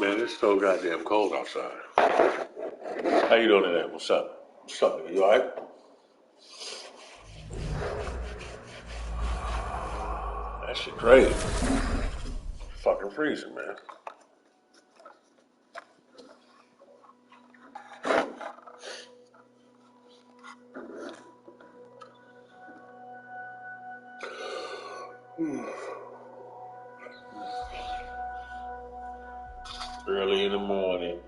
Man, it's so goddamn cold outside. How you doing today? What's up? What's up, nigga? You alright? That shit crazy. Fucking freezing, man. Early in the morning.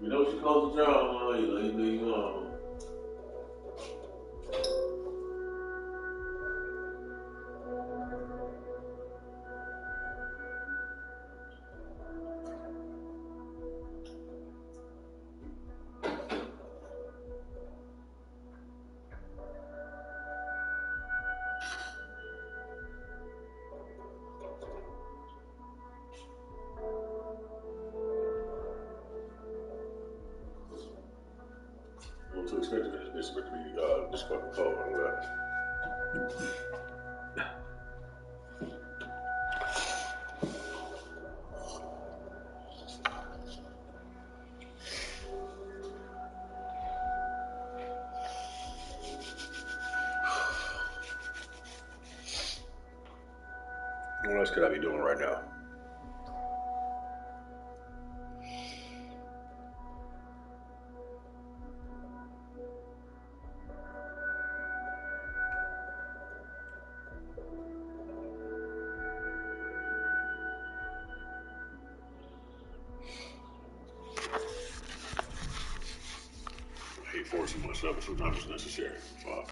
You know she closed the job on you. I'm too expensive. It's supposed to be this fucking cold. I'm glad. What else could I be doing right now? I hate forcing myself, but sometimes it's necessary. Fuck.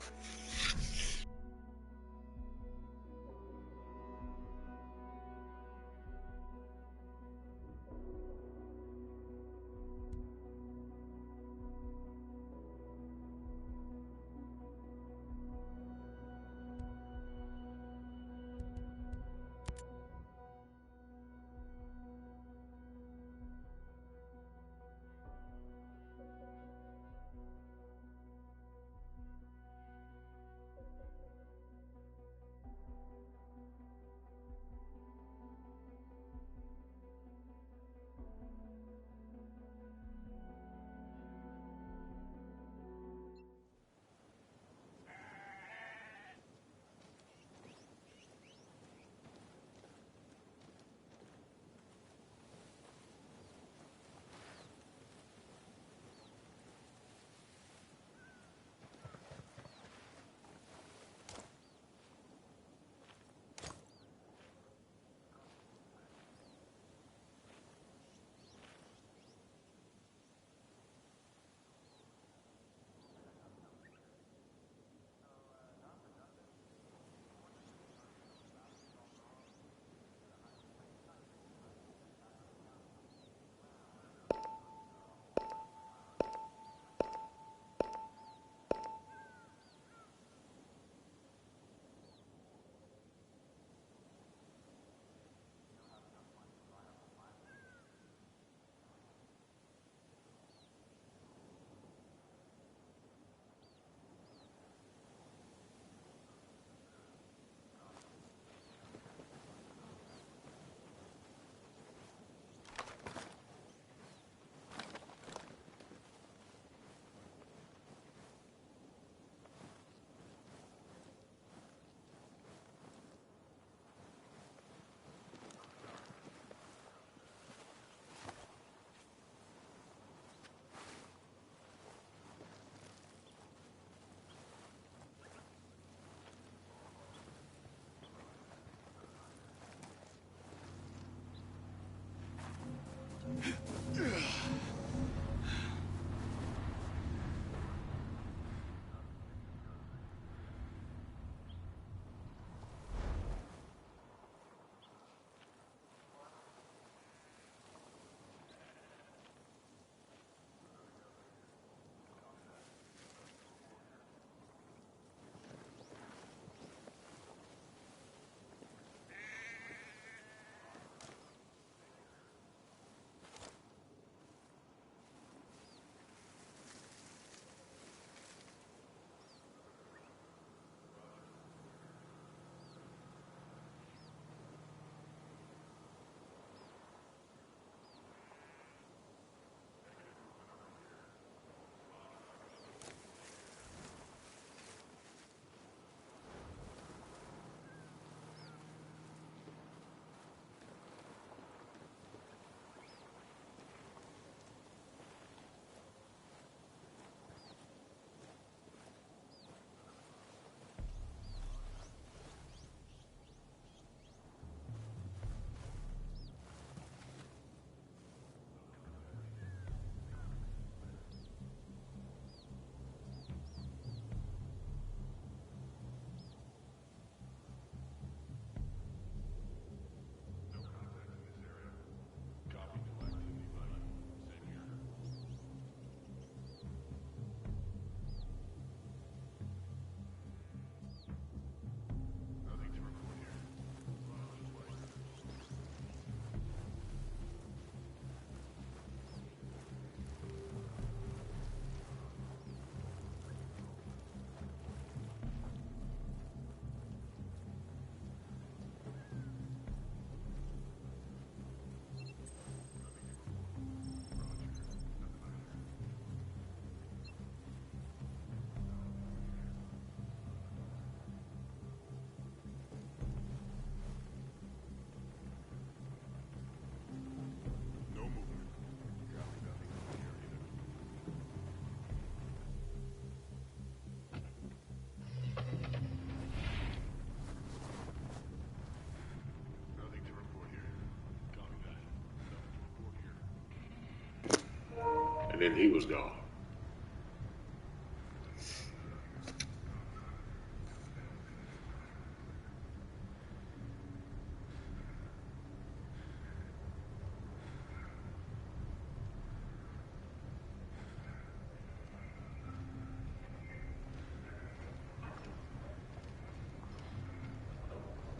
and then he was gone.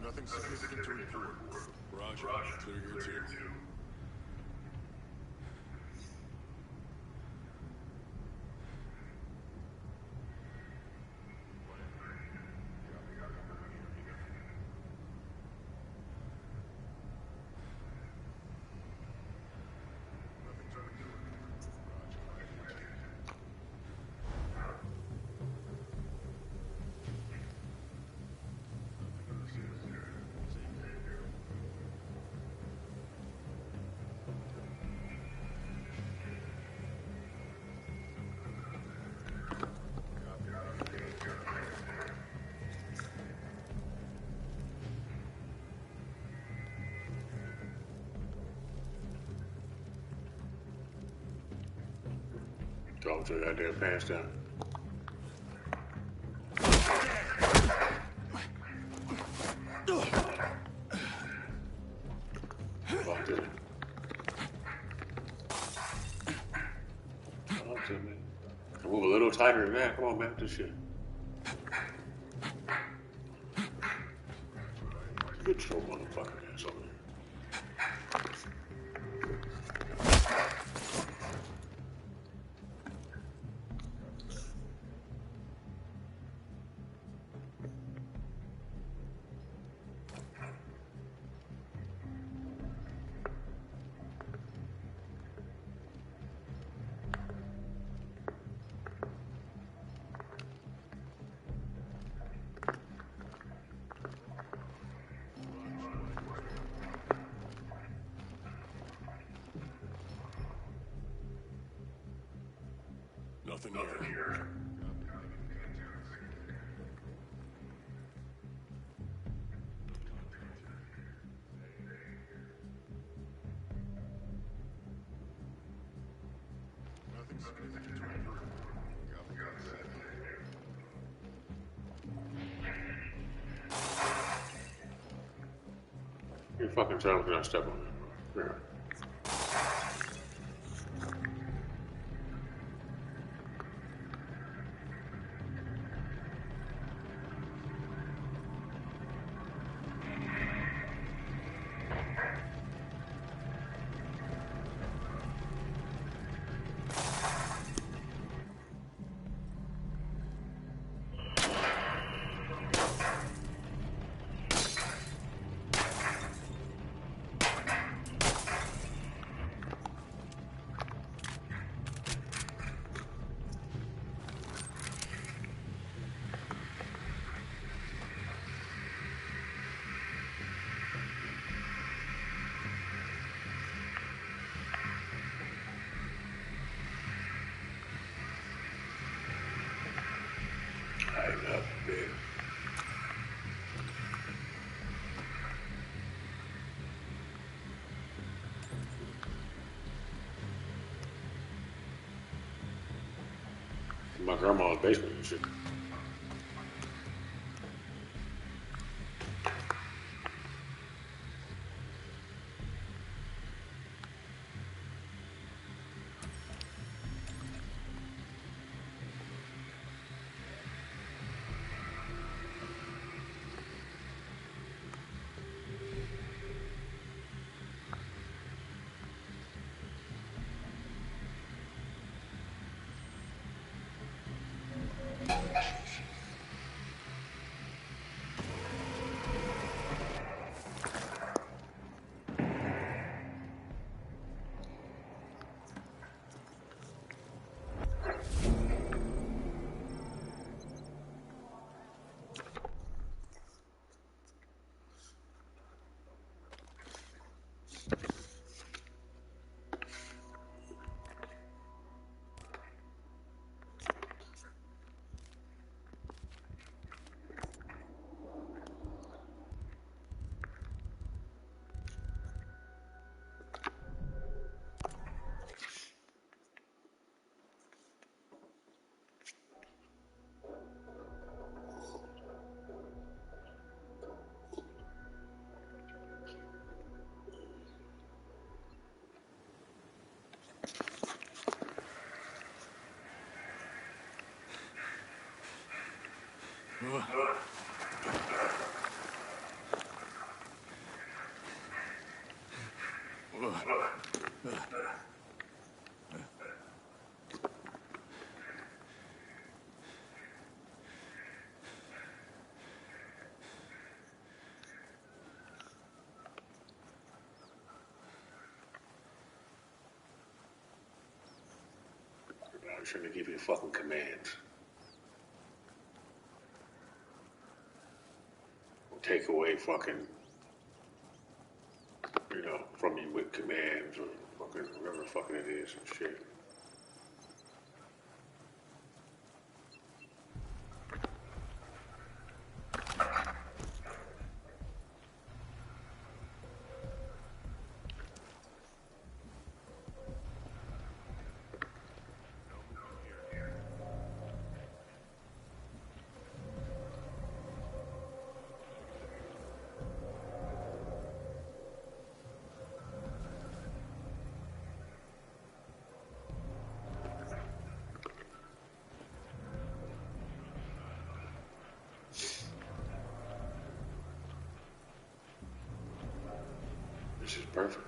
Nothing significant to report. Roger. Clear here too. Talk to that damn pants down. Talk to me. Talk to me. Move a little tighter than that. Come on, man. This shit. Get your motherfucking ass over here. Nothing here. Nothing significant to report. You fucking tell me not to step on it. Yeah. I love it. My grandma's basement and shit. I'm trying to give you fucking commands. Or take away fucking, from you with commands or fucking whatever fucking it is and shit. This is perfect.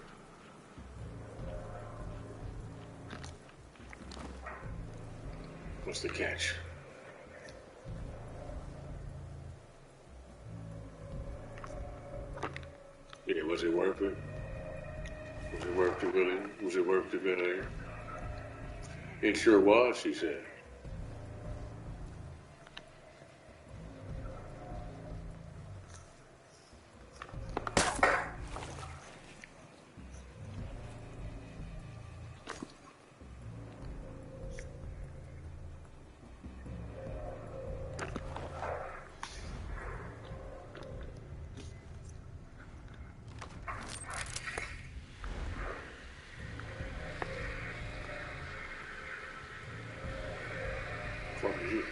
What's the catch? Yeah, was it worth it? Was it worth the billing? Was it worth the billing? It sure was, she said. Fuck you.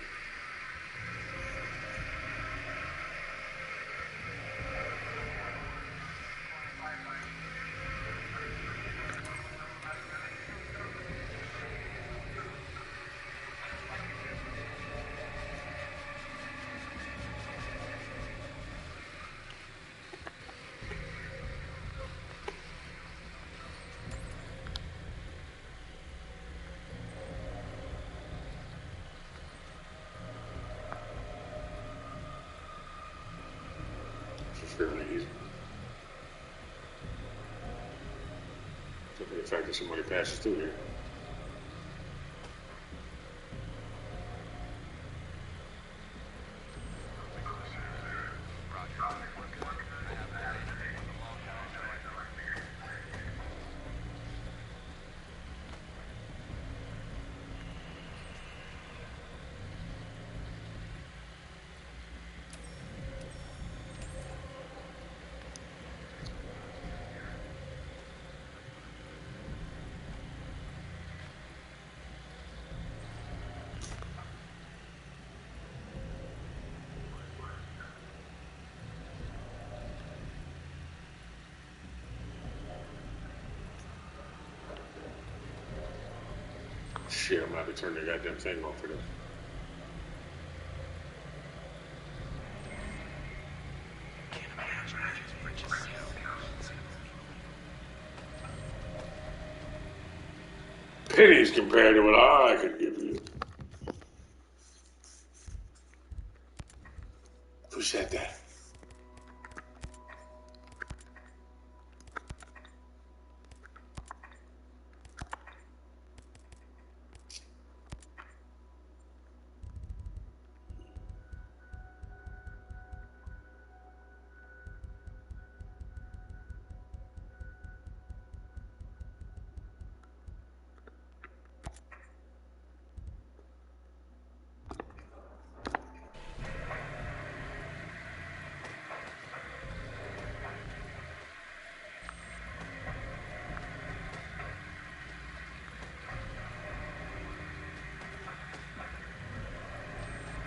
It's fairly easy. Look at the fact that somebody passes through here. Shit, I'm about to turn the goddamn thing off for this. Pennies compared to what I could give you. Who said that?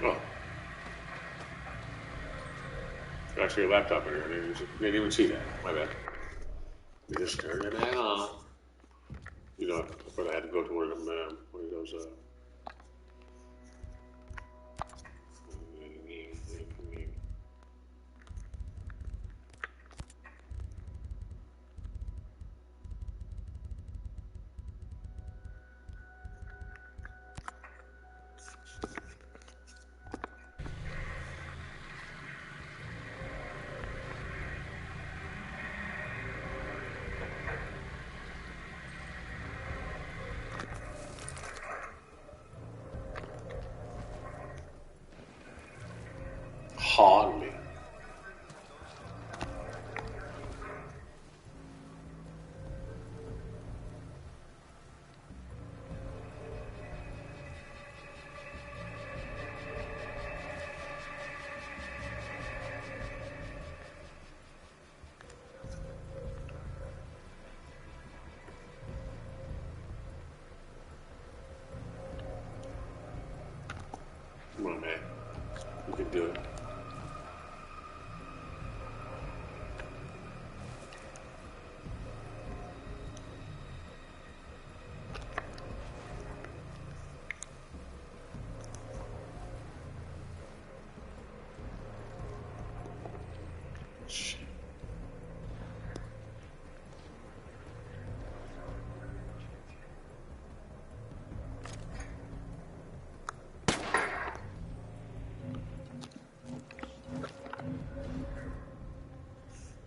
Oh. Actually, a laptop in here. I didn't even see that. My bad. You just turn it on. I thought I had to go to one of those, fucking do it.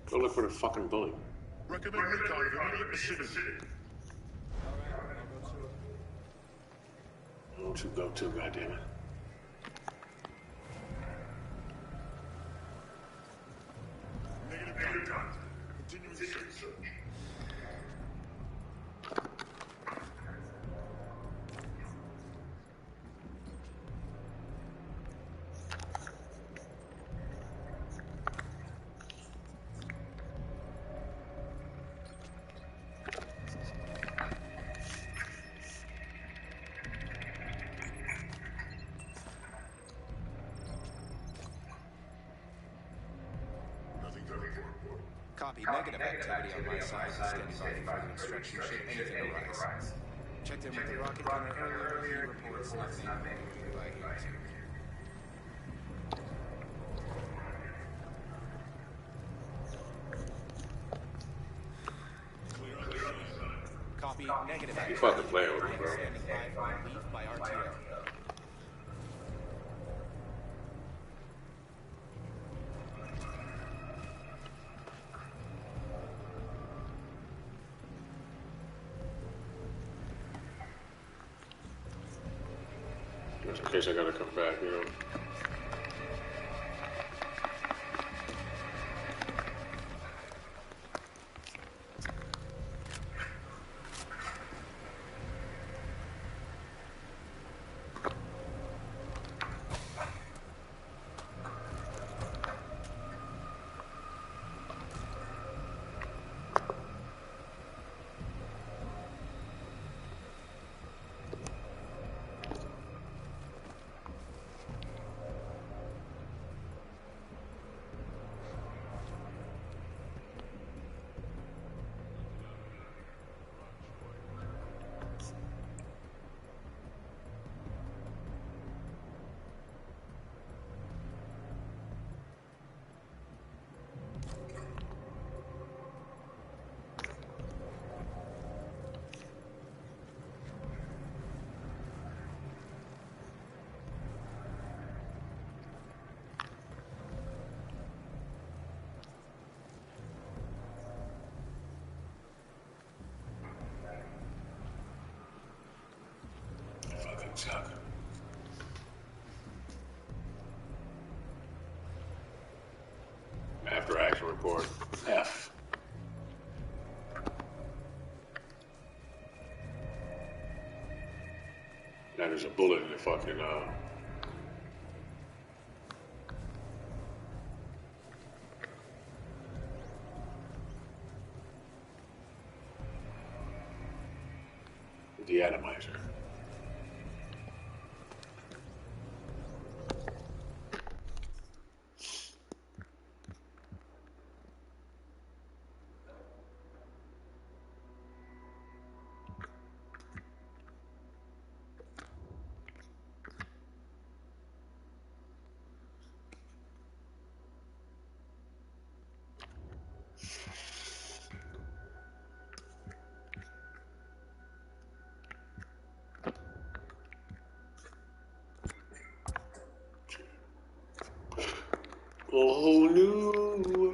Go look for the fucking bully. Recommend recon in immediate vicinity. Don't you go to, goddammit. Negative contact. Continuing search. Copy. Negative activity on my side. Standing by for further instructions should anything arise. Checked in with the rocket gunner earlier. He reports nothing by agent. Copy. Negative activity. You fucking play with me, bro. Standing by for relief by RTO. Just in case I gotta come back, you know. Suck. After action report. F. Now there's a bullet in the fucking the atomizer. A whole new world.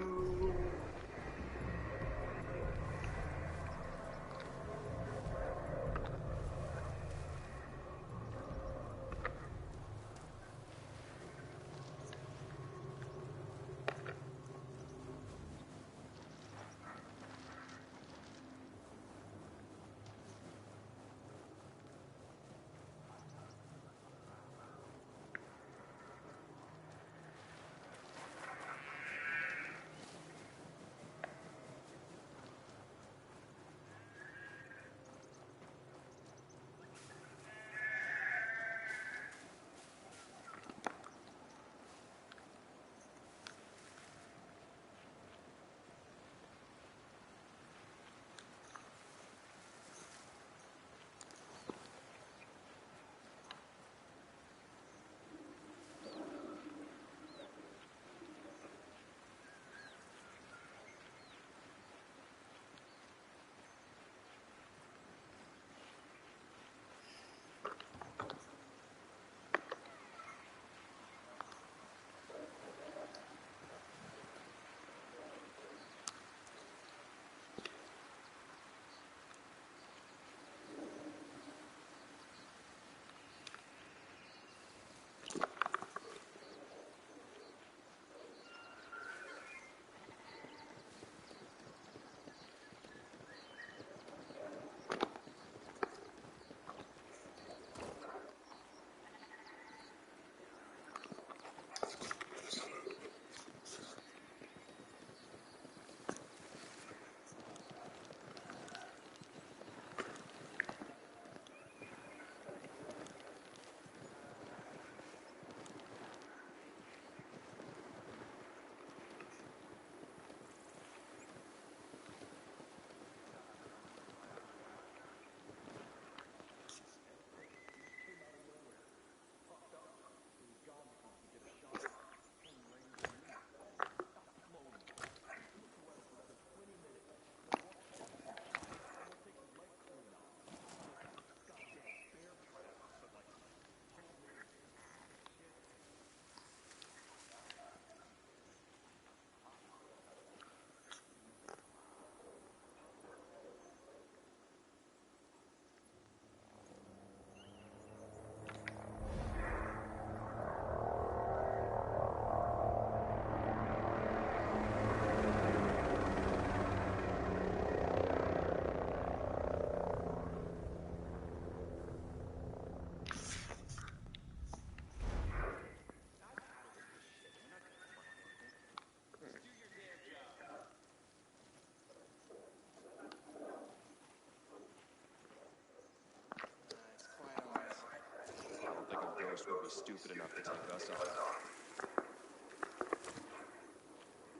was stupid enough to take us on.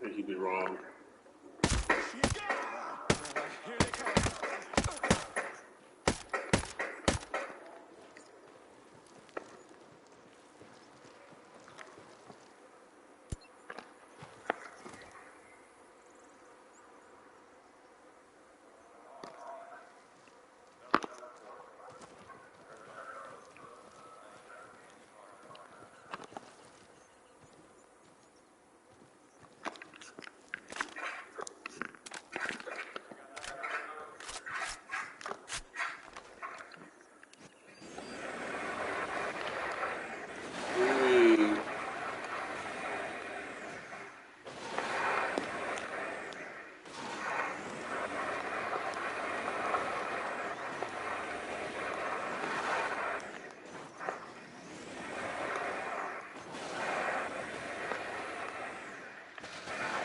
I think you'd be wrong. Here they come.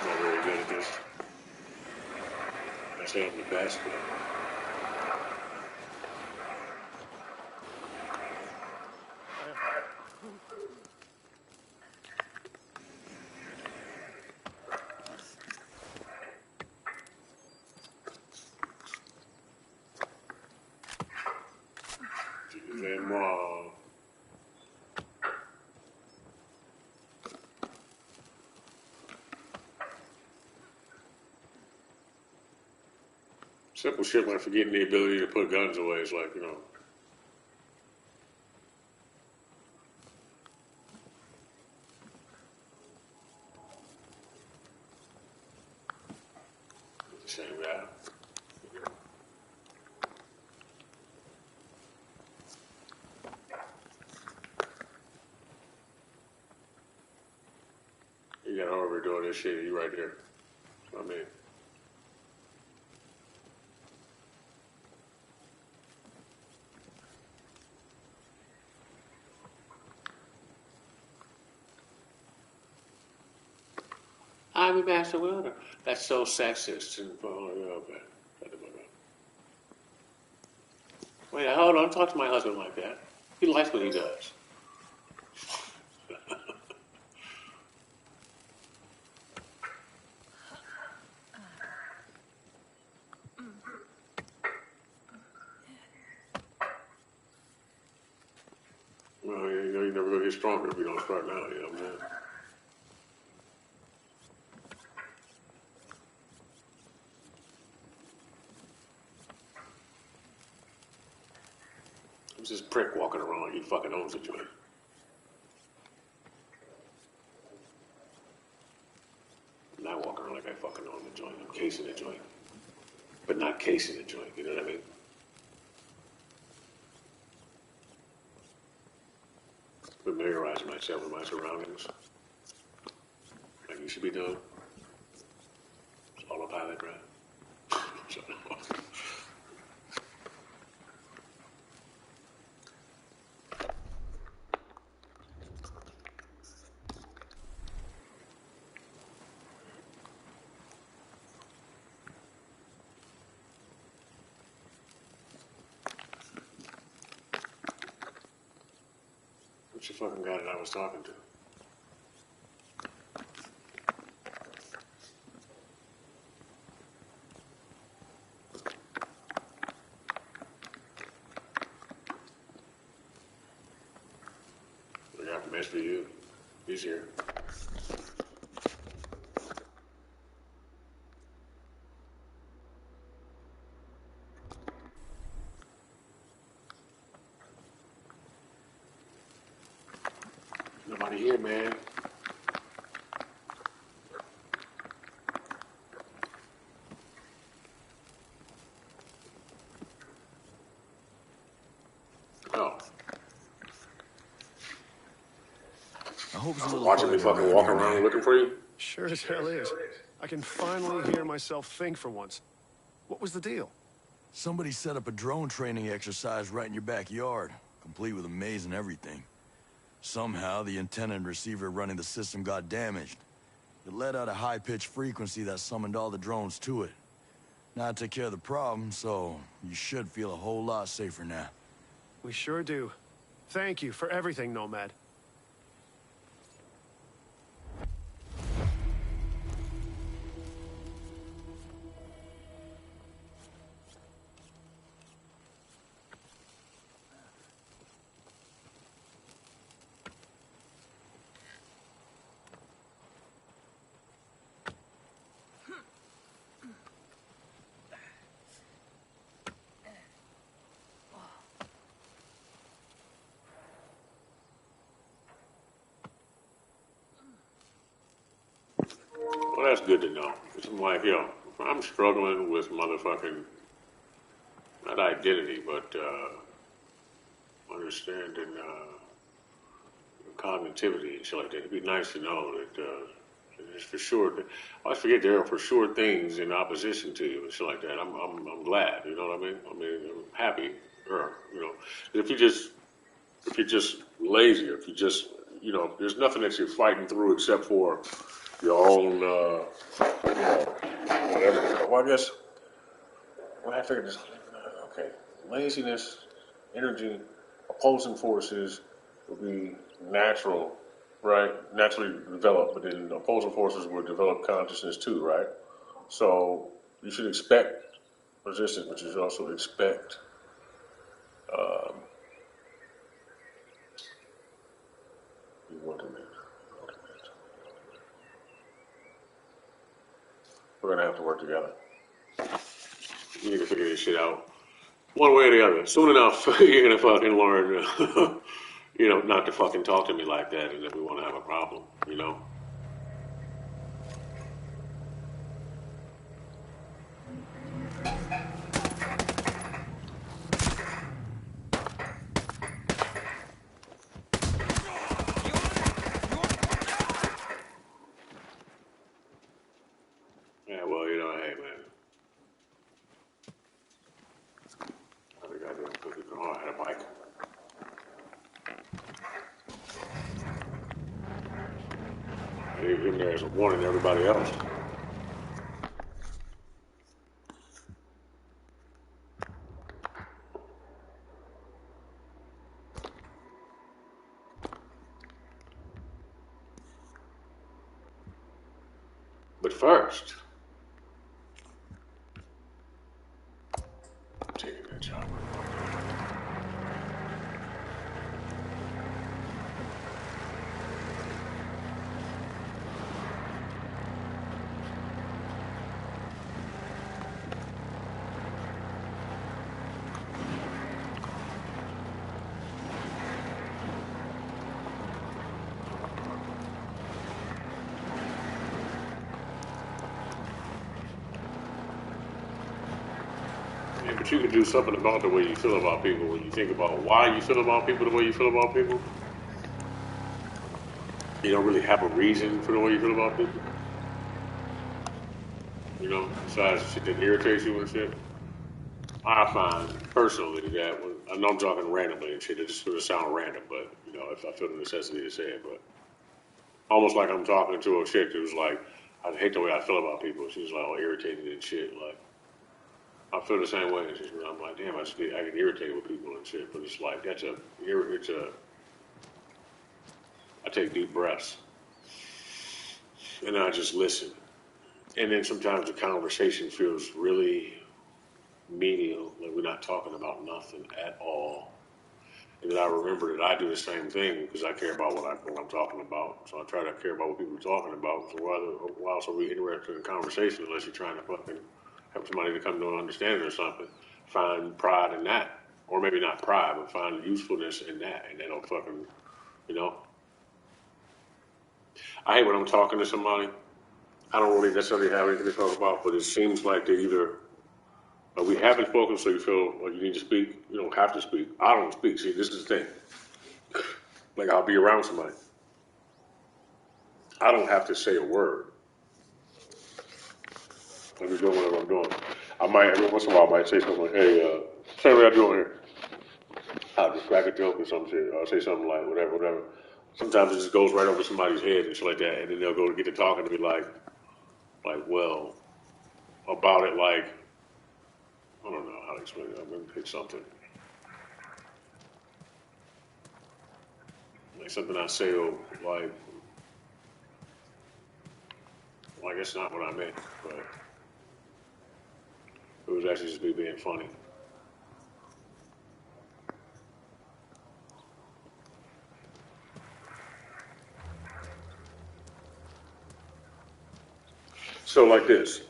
Not very good at this. I say I'm the best, but them simple shit like forgetting the ability to put guns away is like, you know. It's the same guy. You got overdoing this shit, you right there. That's what I mean. I'm a master welder. That's so sexist. And, oh, okay. Wait, hold on. Talk to my husband like that. He likes what he does. Well, you know, you're never going to get stronger if you don't start now, you know what I'm saying? Who's this prick walking around like he fucking owns the joint? I'm not walking around like I fucking own the joint. I'm casing the joint. But not casing the joint, you know what I mean? Familiarize myself with my surroundings. Like you should be doing. It's autopilot, right? What's the fucking guy that I was talking to? I got a mess for you. He's here. Nobody here, man. Oh. I hope it's a little Watching me quieter fucking walk here around now. looking for you? Sure as hell is. I can finally hear myself think for once. What was the deal? Somebody set up a drone training exercise right in your backyard, complete with a maze and everything. Somehow, the antenna and receiver running the system got damaged. It let out a high-pitched frequency that summoned all the drones to it. Now I took care of the problem, so you should feel a whole lot safer now. We sure do. Thank you for everything, Nomad. that's good to know. I'm like, yo, I'm struggling with motherfucking, not identity, but understanding cognitivity and shit like that. It'd be nice to know that it's for sure. I always forget there are for sure things in opposition to you and shit like that. I'm glad. You know what I mean? I mean, I'm happy. You know, if you're just lazy, or if you just, you know, there's nothing that you're fighting through except for your own, you know, whatever. Well, I guess, well, I figured this, okay, laziness, energy, opposing forces would be natural, right? Naturally developed, but then opposing forces will develop consciousness too, right? So you should expect resistance, but you should also expect wonderment. We're gonna have to work together. You need to figure this shit out one way or the other. Soon enough, you're gonna fucking learn, you know, not to fucking talk to me like that, and if we want to have a problem, you know. Yeah, well, you know, hey, man. I think I did. Oh, I had a bike. I leave him there as a warning to everybody else. But first, I'm taking that job. Yeah, but you can do something about the way you feel about people when you think about why you feel about people the way you feel about people. You don't really have a reason for the way you feel about people. You know, besides shit that irritates you and shit. I find personally that when I know I'm talking randomly and shit, it just gonna sound random, but you know, if I feel the necessity to say it, but almost like I'm talking to a chick who's like, I hate the way I feel about people. She's like all irritated and shit. Like I feel the same way. And I'm like, damn, I get irritated with people and shit. But it's like I take deep breaths and I just listen. And then sometimes the conversation feels really menial, like we're not talking about nothing at all. And then I remember that I do the same thing because I care about what I'm talking about. So I try to care about what people are talking about. So why else are we interested in conversation unless you're trying to fucking help somebody to come to an understanding or something? Find pride in that. Or maybe not pride, but find usefulness in that. And that'll fucking, you know. I hate when I'm talking to somebody. I don't really necessarily have anything to talk about, but it seems like they either we haven't spoken, so you feel like you need to speak. You don't have to speak. I don't speak. See, this is the thing. Like, I'll be around somebody. I don't have to say a word. Let me do whatever I'm doing. I might, every once in a while, I might say something like, hey, say what I'm doing here. I'll just crack a joke or some shit. I'll say something like, whatever. Sometimes it just goes right over somebody's head and shit like that, and then they'll go to get to talking to me like, well, about it, like, I don't know how to explain it. I'm going to pick something. Like something I say, like I guess not what I meant, but it was actually just me being funny. So like this,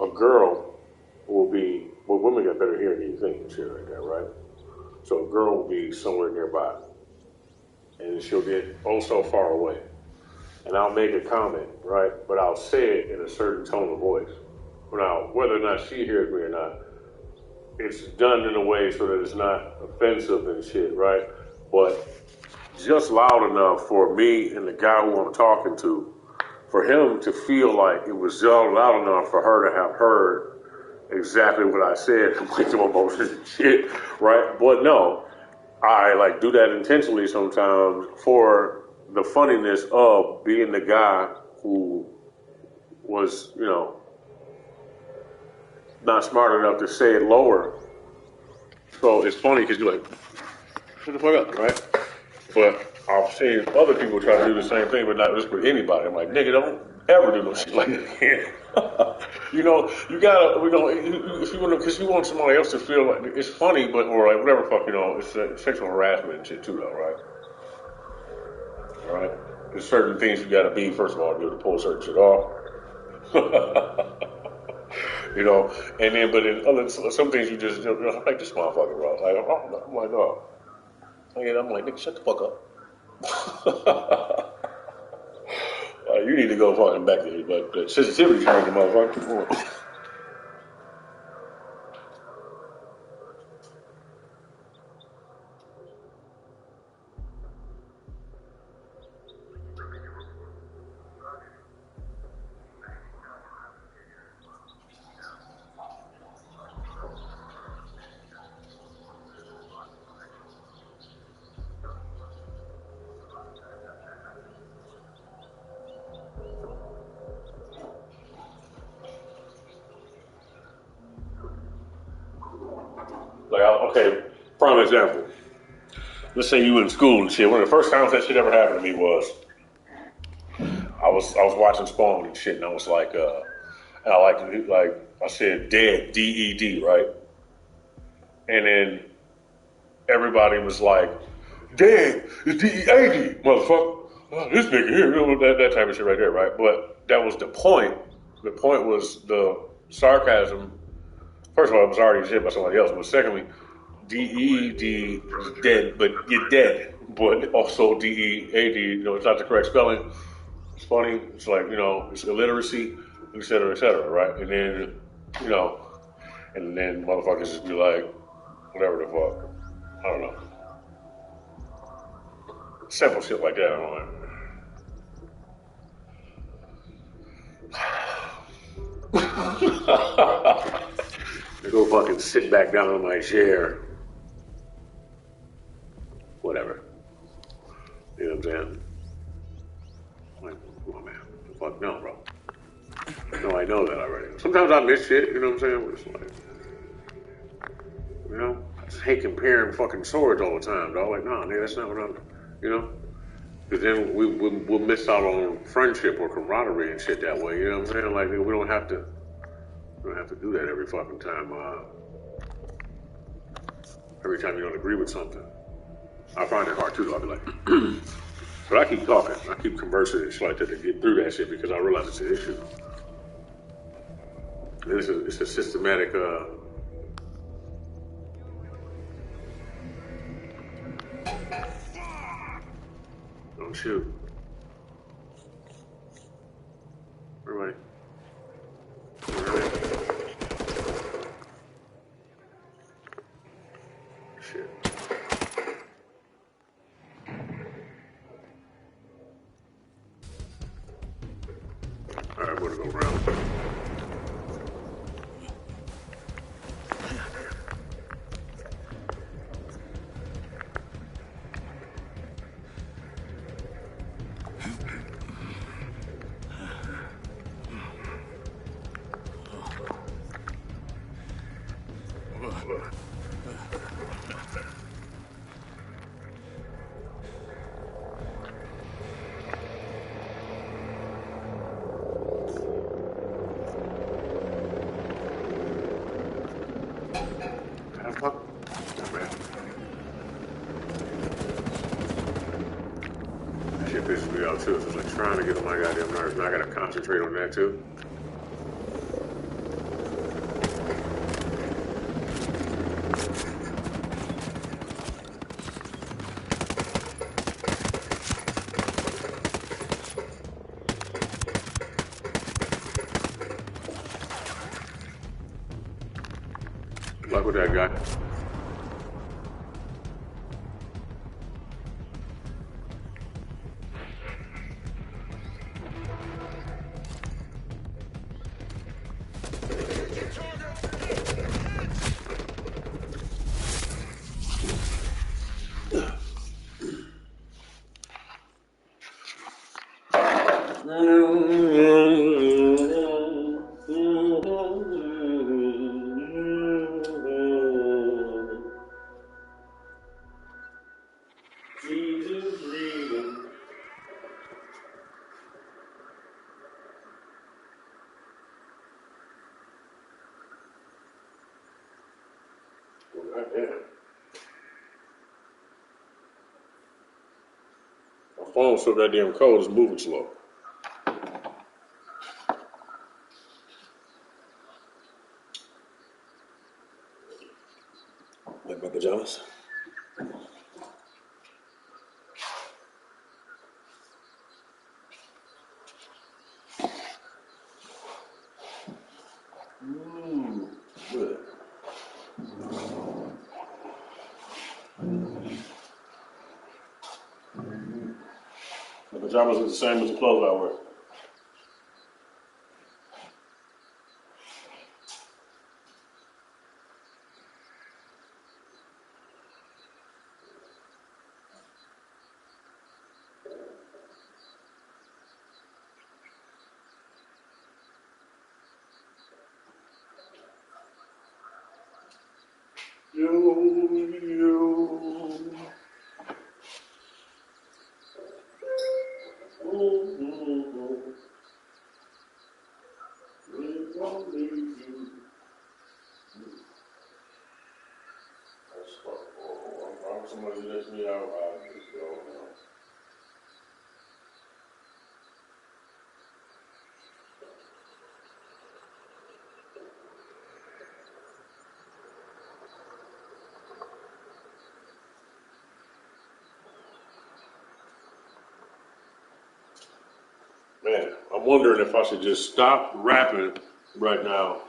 a girl will be, well, women got better hearing than you think and shit like that, right? So a girl will be somewhere nearby, and she'll get oh so far away. and I'll make a comment, right? But I'll say it in a certain tone of voice. Now, whether or not she hears me or not, it's done in a way so that it's not offensive and shit, right? But just loud enough for me and the guy who I'm talking to, for him to feel like it was just loud enough for her to have heard exactly what I said with some emotions and shit, right? But no, I like do that intentionally sometimes for the funniness of being the guy who was, not smart enough to say it lower. So it's funny because you're like, shut the fuck up, right? But I've seen other people try to do the same thing, but not just with anybody. I'm like, nigga, don't ever do no shit like that again. You gotta, if you want, because you want somebody else to feel like it's funny, but or like whatever fuck, it's sexual harassment and shit too, though, right? All right. There's certain things you gotta be first of all to be able to pull certain shit off. And then, but in other some things you just like this motherfucker, bro. Like, I'm like, oh, I'm like, nigga, shut the fuck up. You need to go fucking back there, but the sensitivity turns the motherfucker. Like, okay, prime example. Let's say you in school and shit. One of the first times that shit ever happened to me was I was watching Spawn and shit, and I was like, and I said dead, DED, right? And then everybody was like, dead, it's DEAD, motherfucker. Oh, this nigga here, that type of shit right there, right? But that was the point. The point was the sarcasm. First of all, it was already said by somebody else, but secondly, DED is dead, but you're dead. But also DEAD, it's not the correct spelling. It's funny. It's like, it's illiteracy, et cetera, right? And then, and then motherfuckers just be like, whatever the fuck. I don't know. Simple shit like that, I don't know. I go fucking sit back down in my chair. Whatever. You know what I'm saying? I'm like, come on, man. Fuck no, bro. No, I know that already. Sometimes I miss shit, you know what I'm saying? It's like, I just hate comparing fucking swords all the time, dog. Like, nah, nigga, that's not what I'm, Because then we'll miss out on friendship or camaraderie and shit that way, you know what I'm saying? Like, nigga, we don't have to do that every fucking time. Every time you don't agree with something. I find it hard too, I'll be like, but I keep talking. I keep conversing and shit like that to get through that shit because I realize it's an issue. It's a systematic, don't shoot. Everybody. Shit. Alright, I'm gonna go around. Shit pisses me off too. It's like trying to get on my goddamn nerves, and I gotta concentrate on that too. with that guy. Jesus reading. Goddamn. My phone's so goddamn cold, it's moving slow. Like my pajamas. Good. The pajamas are the same as the clothes I wear. Somebody lets me out, I just go. Man, I'm wondering if I should just stop rapping right now.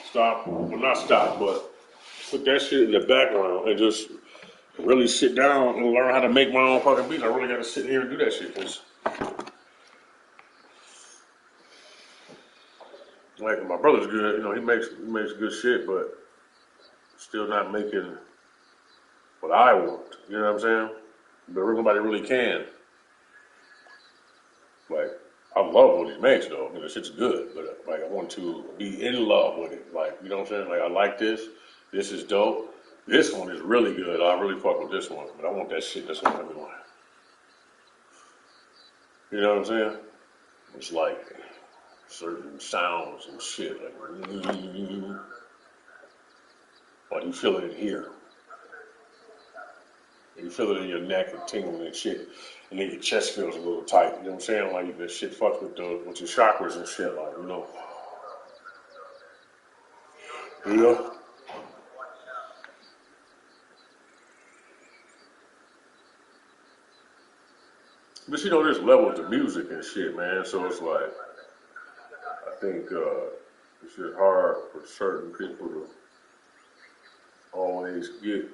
Stop, well, not stop, but put that shit in the background and just really sit down and learn how to make my own fucking beats. I really got to sit here and do that shit. Cause, like, my brother's good, you know, he makes good shit, but still not making what I want. You know what I'm saying? But nobody really can. Like, I love what he makes, though. I mean, the shit's good, but like, I want to be in love with it. Like, you know what I'm saying? Like, I like this. This is dope. This one is really good. I really fuck with this one, but I want that shit that's on everyone. You know what I'm saying? It's like certain sounds and shit, like you feel it in here. You feel it in your neck and tingling and shit, and then your chest feels a little tight. You know what I'm saying? Like that shit fucks with your chakras and shit. Like you know. But you know, there's levels to music and shit, man. So it's like I think it's just hard for certain people to always get.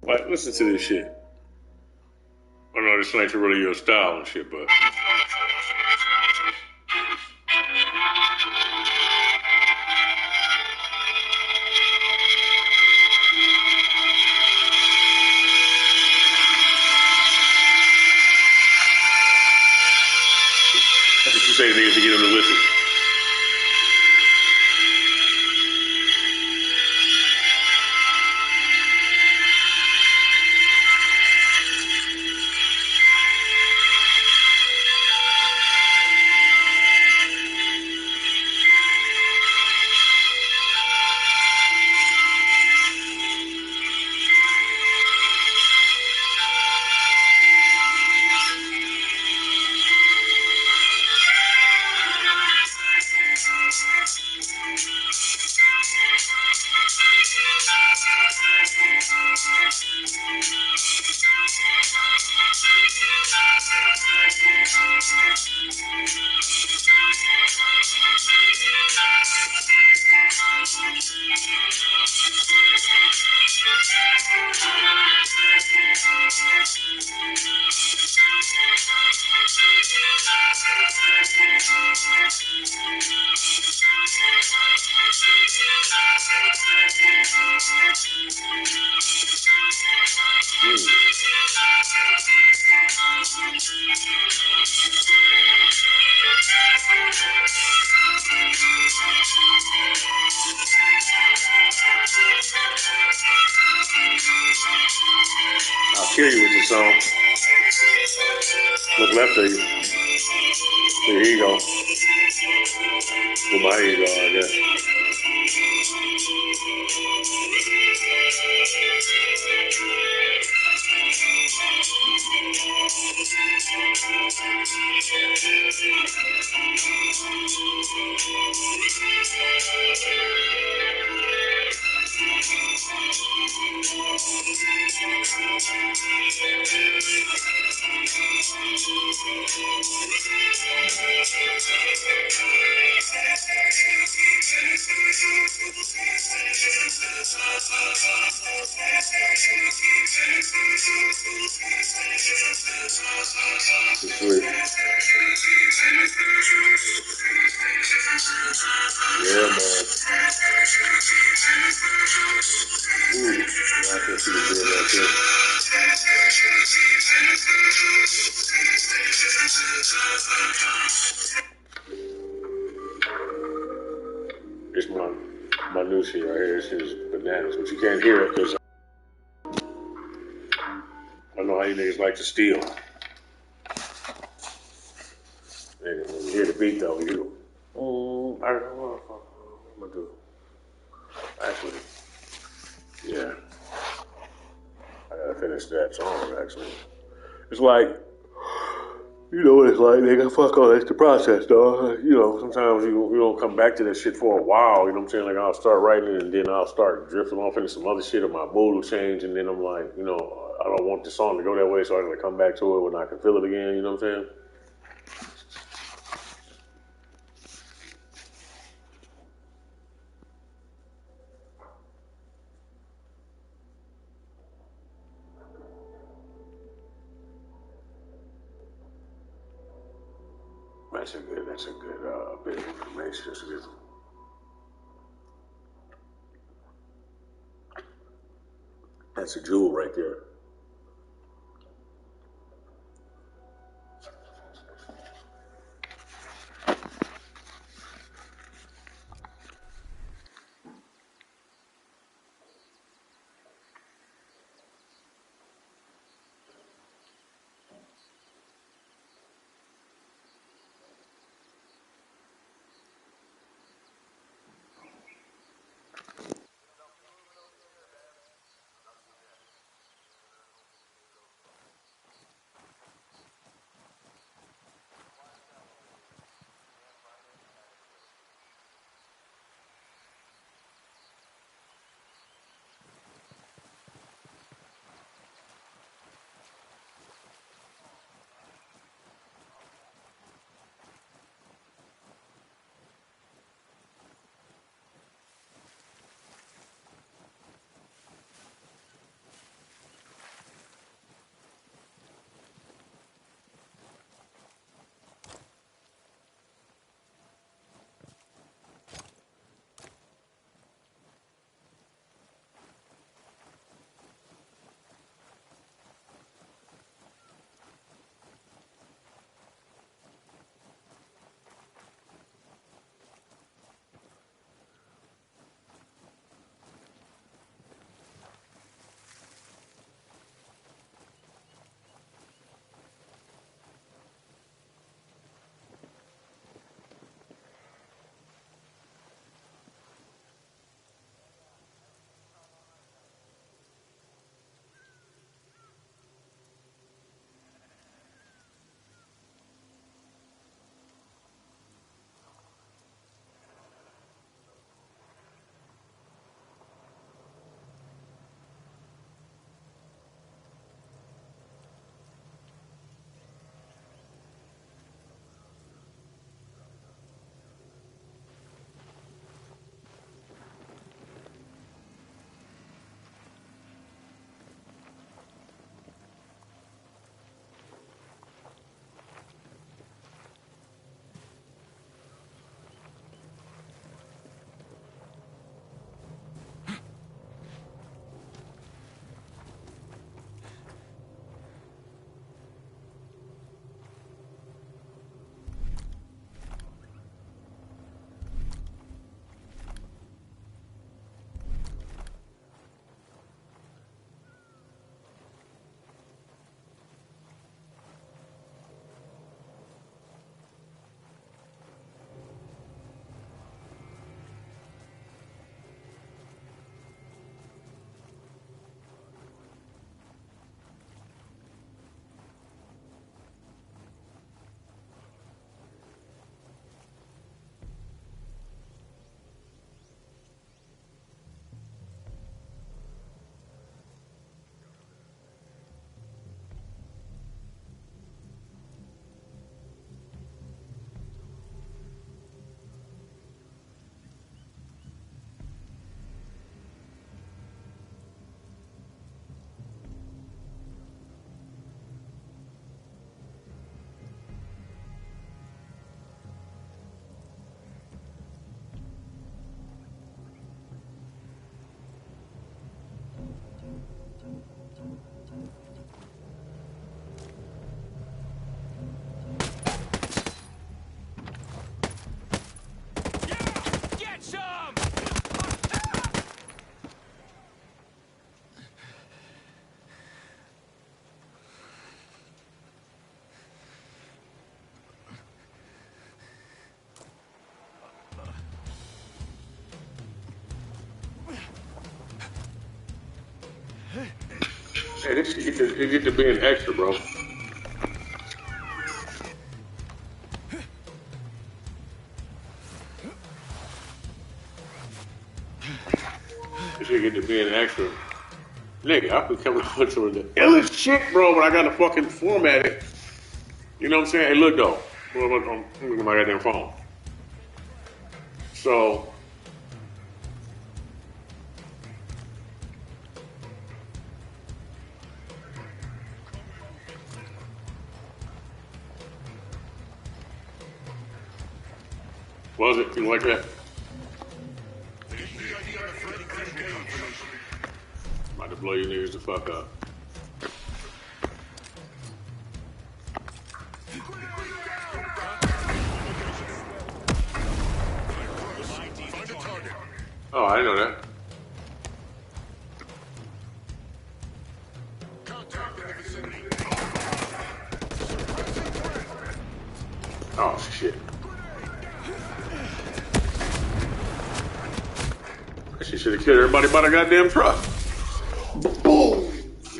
Like, listen to this shit. I know this ain't really your style and shit, but that's what you say to niggas to get them to listen. I'll kill you with this song. Look left of you. Here you go. With my ego, I guess. Sweet. Yeah, man. Ooh, I can see the deal right there. It's my new shit right here. This shit is bananas, but you can't hear it because I know how you niggas like to steal. And when you hear the beat though, you I don't know what I'm gonna do. Actually, yeah, I gotta finish that song. Actually, it's like, you know what it's like, nigga. Fuck all that's the process, though. You know, sometimes you don't come back to that shit for a while. You know what I'm saying? Like, I'll start writing it, and then I'll start drifting off into some other shit, or my mood will change, and then I'm like, you know, I don't want the song to go that way, so I gotta come back to it when I can feel it again. You know what I'm saying? That's a good bit of information. That's a jewel right there. Hey, this shit get to be an extra, bro. This shit get to be an extra. Nigga, I be coming up with the illest shit, bro, when I gotta fucking format it. You know what I'm saying? Hey, look though. I'm looking at my goddamn phone. So, was it? You like that? About to blow your niggas the fuck up. Oh, I didn't know that. Oh, shit. That shit should have killed everybody by the goddamn truck. Boom!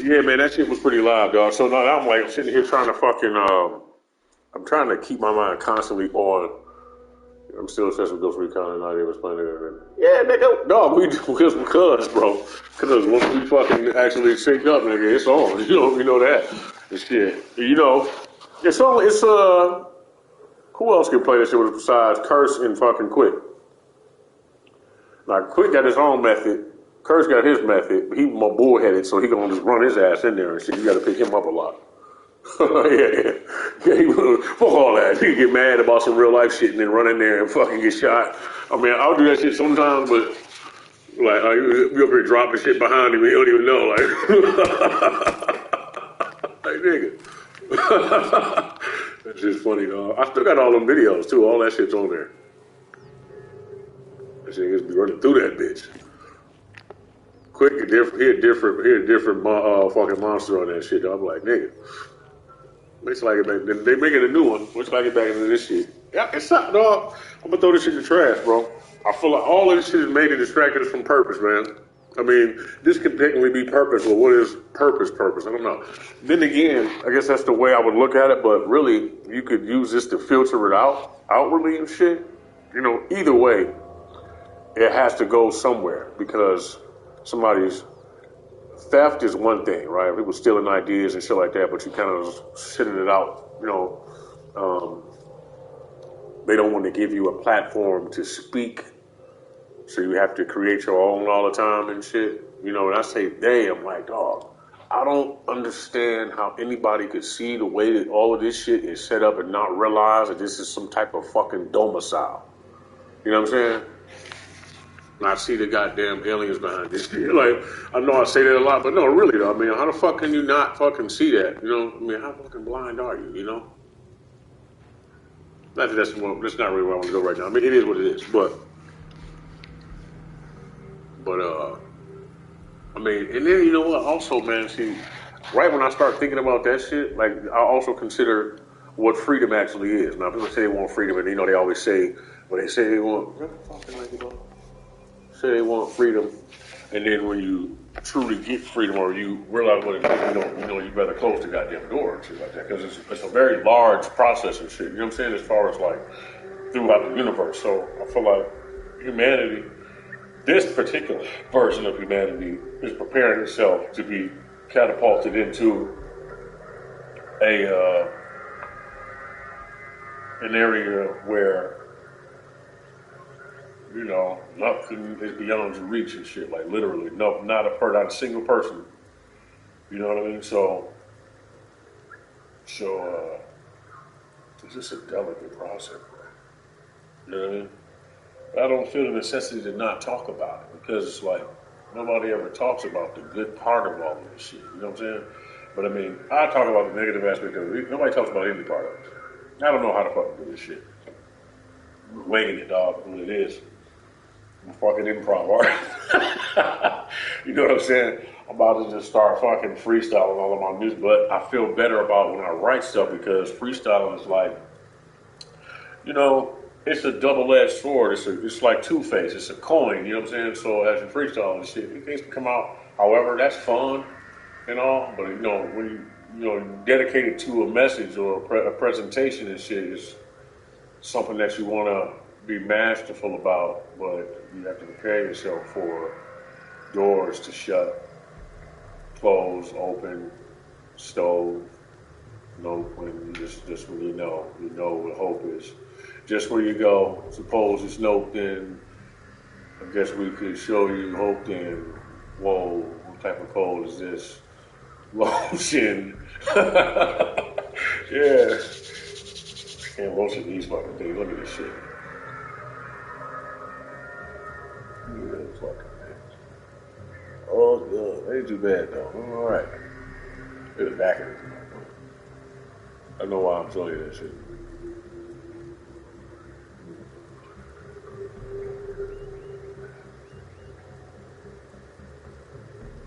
Yeah, man, that shit was pretty loud, dog. So now I'm like sitting here trying to fucking, I'm trying to keep my mind constantly on. I'm still obsessed with Ghost Recon and not even playing it. Yeah, nigga. No, because, bro. Because once we fucking actually sync up, nigga, it's on. You know that. It's shit. You know, who else can play this shit besides Curse and fucking Quick? Now, Quick got his own method. Curse got his method. He more bullheaded, so he gonna just run his ass in there and shit. You gotta pick him up a lot. yeah. Fuck all that. You get mad about some real life shit and then run in there and fucking get shot. I mean, I'll do that shit sometimes, but like you up here dropping shit behind him, you don't even know. Like nigga. That's just funny, dog. I still got all them videos too. All that shit's on there. That shit just be running through that bitch. Quick, he a different fucking monster on that shit. Dog. I'm like, nigga. Looks like it back. They making a new one. Looks like it back into this shit. Yeah, it's not, dog. I'm gonna throw this shit in the trash, bro. I feel like all of this shit is made to distract us from purpose, man. I mean, this could technically be purpose, but what is purpose? I don't know. Then again, I guess that's the way I would look at it, but really, you could use this to filter it out, outwardly and shit. You know, either way, it has to go somewhere because somebody's theft is one thing, right? People stealing ideas and shit like that, but you kind of shitting it out, you know. They don't want to give you a platform to speak, so you have to create your own all the time and shit. You know, and I say they, I'm like, dog, I don't understand how anybody could see the way that all of this shit is set up and not realize that this is some type of fucking domicile. You know what I'm saying? And I see the goddamn aliens behind this shit. Like, I know I say that a lot, but no, really though. I mean, how the fuck can you not fucking see that? You know, I mean, how fucking blind are you? You know? Not that that's not really where I want to go right now. I mean, it is what it is, but I mean, and then you know what? Also, man, see, right when I start thinking about that shit, like I also consider what freedom actually is. Now, people say they want freedom, and you know they always say when they say they want say they want freedom, and then when you truly get freedom or you realize what it is, you know, you better close the goddamn door and shit like that because it's a very large process and shit. You know what I'm saying? As far as like throughout the universe. So I feel like humanity, this particular version of humanity, is preparing itself to be catapulted into an area where, you know, nothing is beyond your reach and shit. Like literally, no, not a single person. You know what I mean? So it's just a delicate process. You know what I mean? I don't feel the necessity to not talk about it because it's like nobody ever talks about the good part of all of this shit. You know what I'm saying? But I mean, I talk about the negative aspect of it. Nobody talks about any part of it. I don't know how to fucking do this shit. I'm winging it, dog. What it is. I'm a fucking improv artist. You know what I'm saying? I'm about to just start fucking freestyling all of my music, but I feel better about when I write stuff because freestyling is like, you know, it's a double-edged sword. It's like two-faced. It's a coin, you know what I'm saying? So as you freestyle and shit, things can come out. However, that's fun. and all, but when dedicated to a message or a presentation and shit is something that you want to be masterful about, but you have to prepare yourself for doors to shut, close, open, stove. When you just when you know what hope is. Just where you go, suppose it's nope, then I guess we could show you hope. Then, whoa, what type of cold is this? Lotion. Yeah. Can't roast these fucking things. Look at this shit. Look at this fucking things. Oh, good. Ain't too bad though. All right. Look at the back of it. I know why I'm showing you that shit.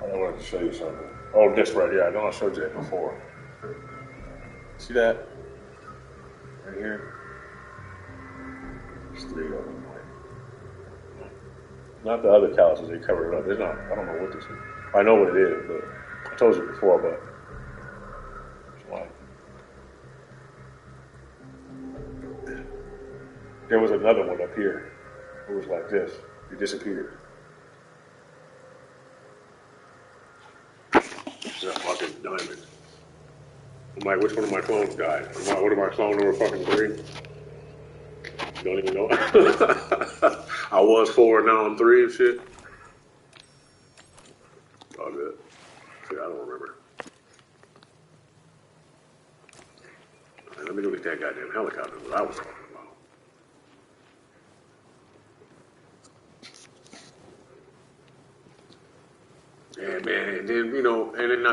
I wanted to show you something. Oh, this right here. I know I showed you that before. See that? Right here? There's 3 of them. Not the other calluses, they covered it up. There's not, I don't know what this is. I know what it is, but I told you before, but it's like, there was another one up here. It was like this. It disappeared. It's a fucking diamond. I'm like, which one of my clones died? What am I clone number fucking 3? Don't even know. I was 4, now I'm 3 and shit. All good. Shit, I don't remember. Right, let me go get that goddamn helicopter. What I was talking about. Yeah, man. And then and then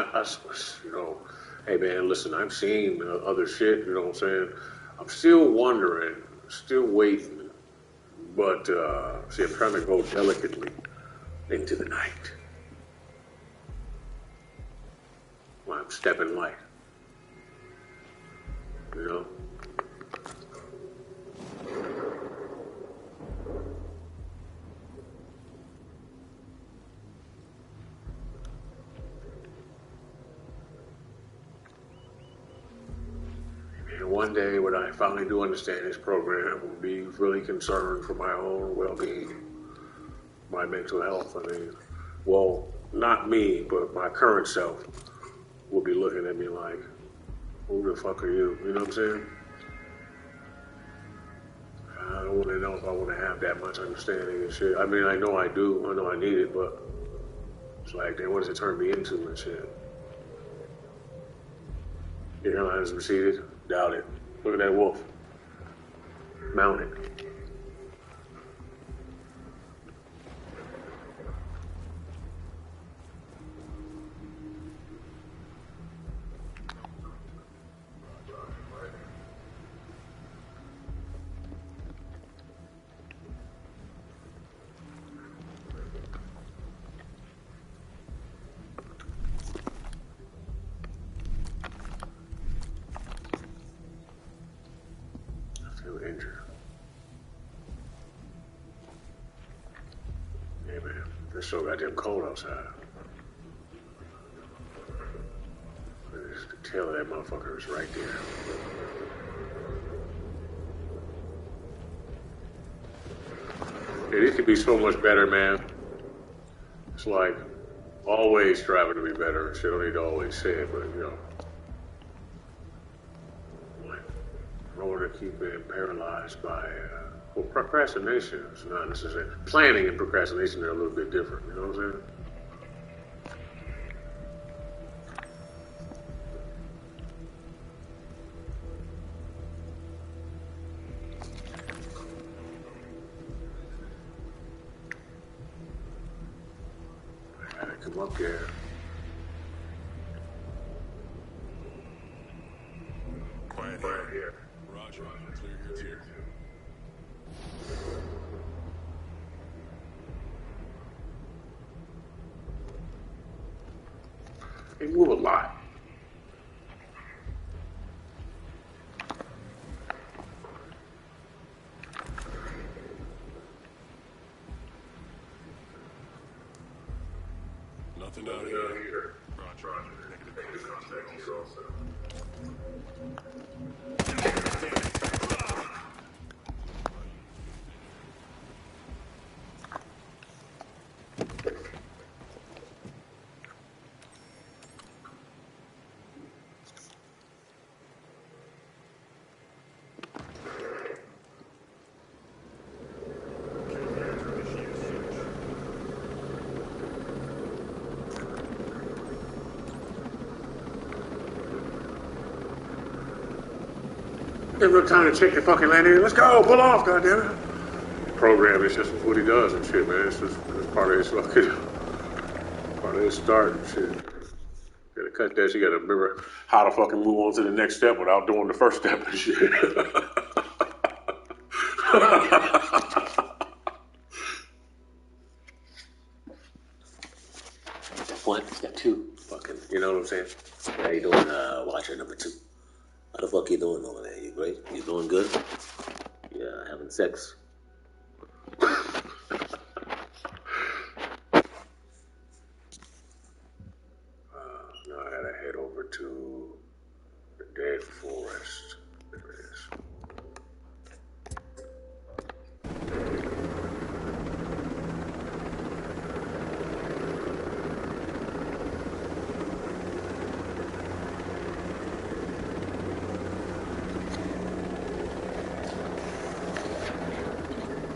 hey man, listen, I've seen other shit. You know what I'm saying? I'm still wondering, still waiting. But, see, I'm trying to go delicately into the night. Well, I'm stepping light. You know? And one day when I finally do understand this program, I will be really concerned for my own well-being, my mental health. I mean, well, not me, but my current self will be looking at me like, who the fuck are you? You know what I'm saying? I don't want to know if I want to have that much understanding and shit. I mean, I know I do. I know I need it, but it's like, then what does it turn me into and shit? The airline is receded? Doubt it. Look at that wolf. Mounted. Injured. Hey man, it's so goddamn cold outside. The tail of that motherfucker is right there. It could be so much better, man. It's like always striving to be better and shit. I don't need to always say it, but I don't want to keep being paralyzed by procrastination. It's not necessarily planning and procrastination are a little bit different. You know what I'm saying? I gotta come up there. Quiet here. Roger. Clear your tier. They move a lot. Nothing down here. Negative contact here also. Give him time to check the fucking landing. Let's go, pull off, goddammit. Program is just what he does and shit, man. It's just it's part of his fucking part of his start and shit. Gotta cut that. You gotta remember how to fucking move on to the next step without doing the first step and shit. One, got two. Fucking, you know what I'm saying? How you doing, watcher number two? How the fuck you doing over there? You great? You doing good? Yeah, having sex. Now I gotta head over to the dead forest. There it is.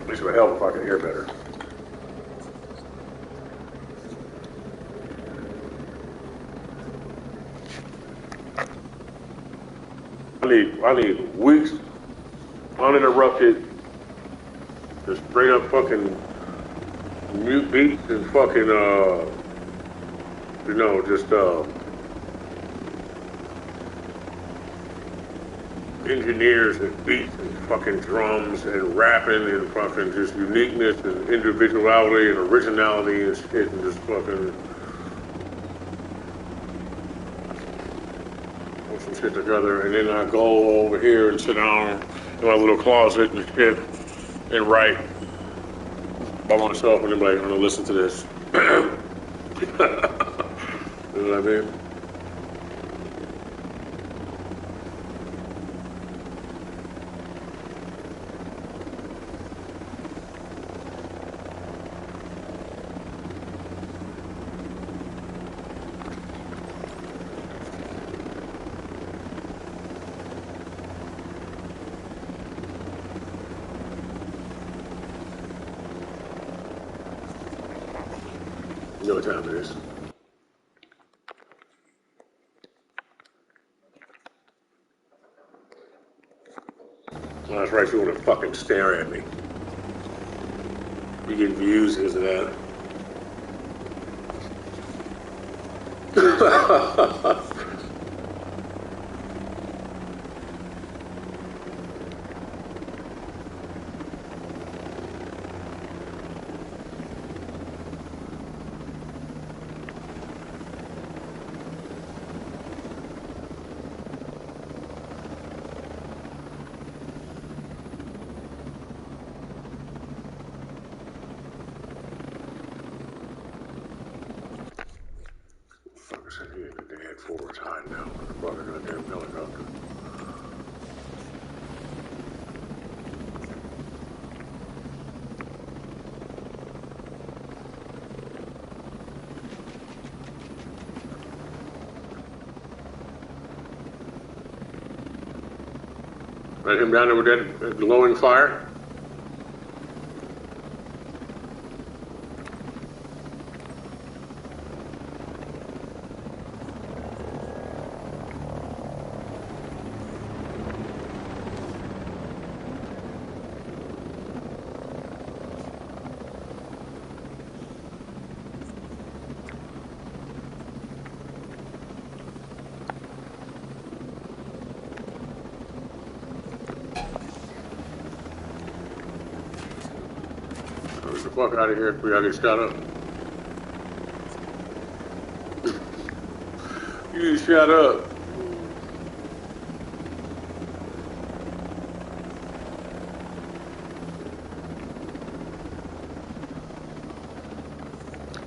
At least it would help if I could hear better. I need weeks uninterrupted, just straight up fucking mute beats and fucking just engineers and beats and fucking drums and rapping and fucking just uniqueness and individuality and originality and shit and just fucking put some shit together. And then I go over here and sit down in my little closet and shit and write by myself and then be like, I'm gonna listen to this. You know what I mean? You know what time it is. Oh, that's right, you want to fucking stare at me. You get views because of that. Fuckers in here in the dead forest hiding out with the fucking goddamn helicopter. Right him down there with that glowing fire? Get the fuck out of here before y'all get shot up. You get shot up.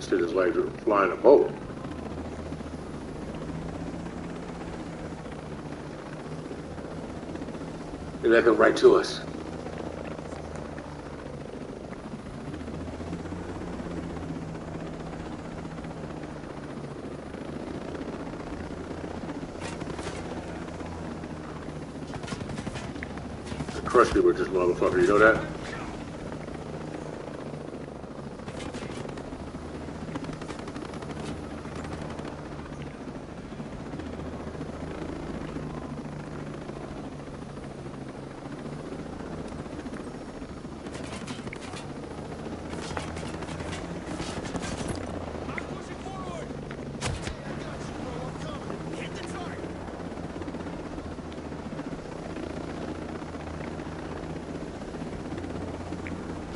Shit is like flying a boat. They're coming right to us. I crushed you with this motherfucker, you know that?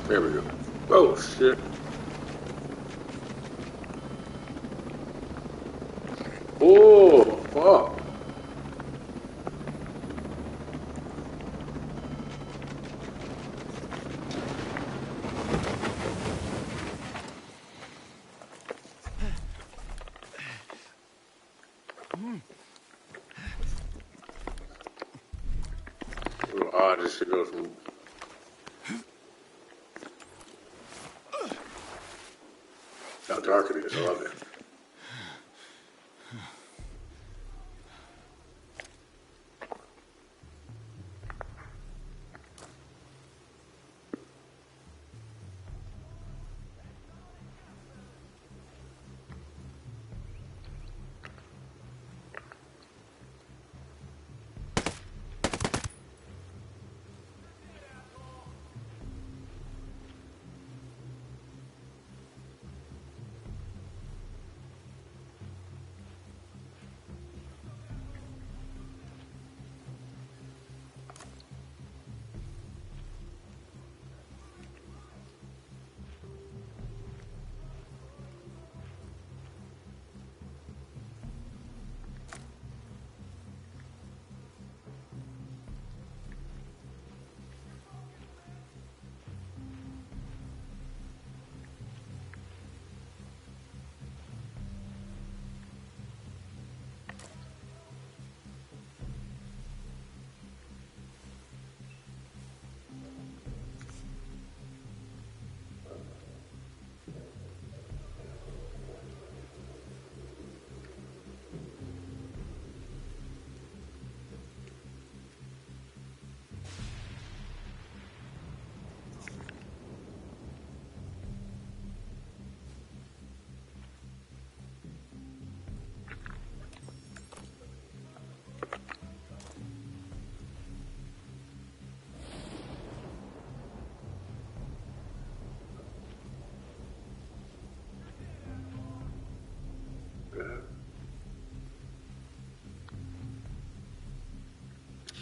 There we go. Oh, shit. Oh, fuck. A little odd this shit goes from... How dark it is. I love it.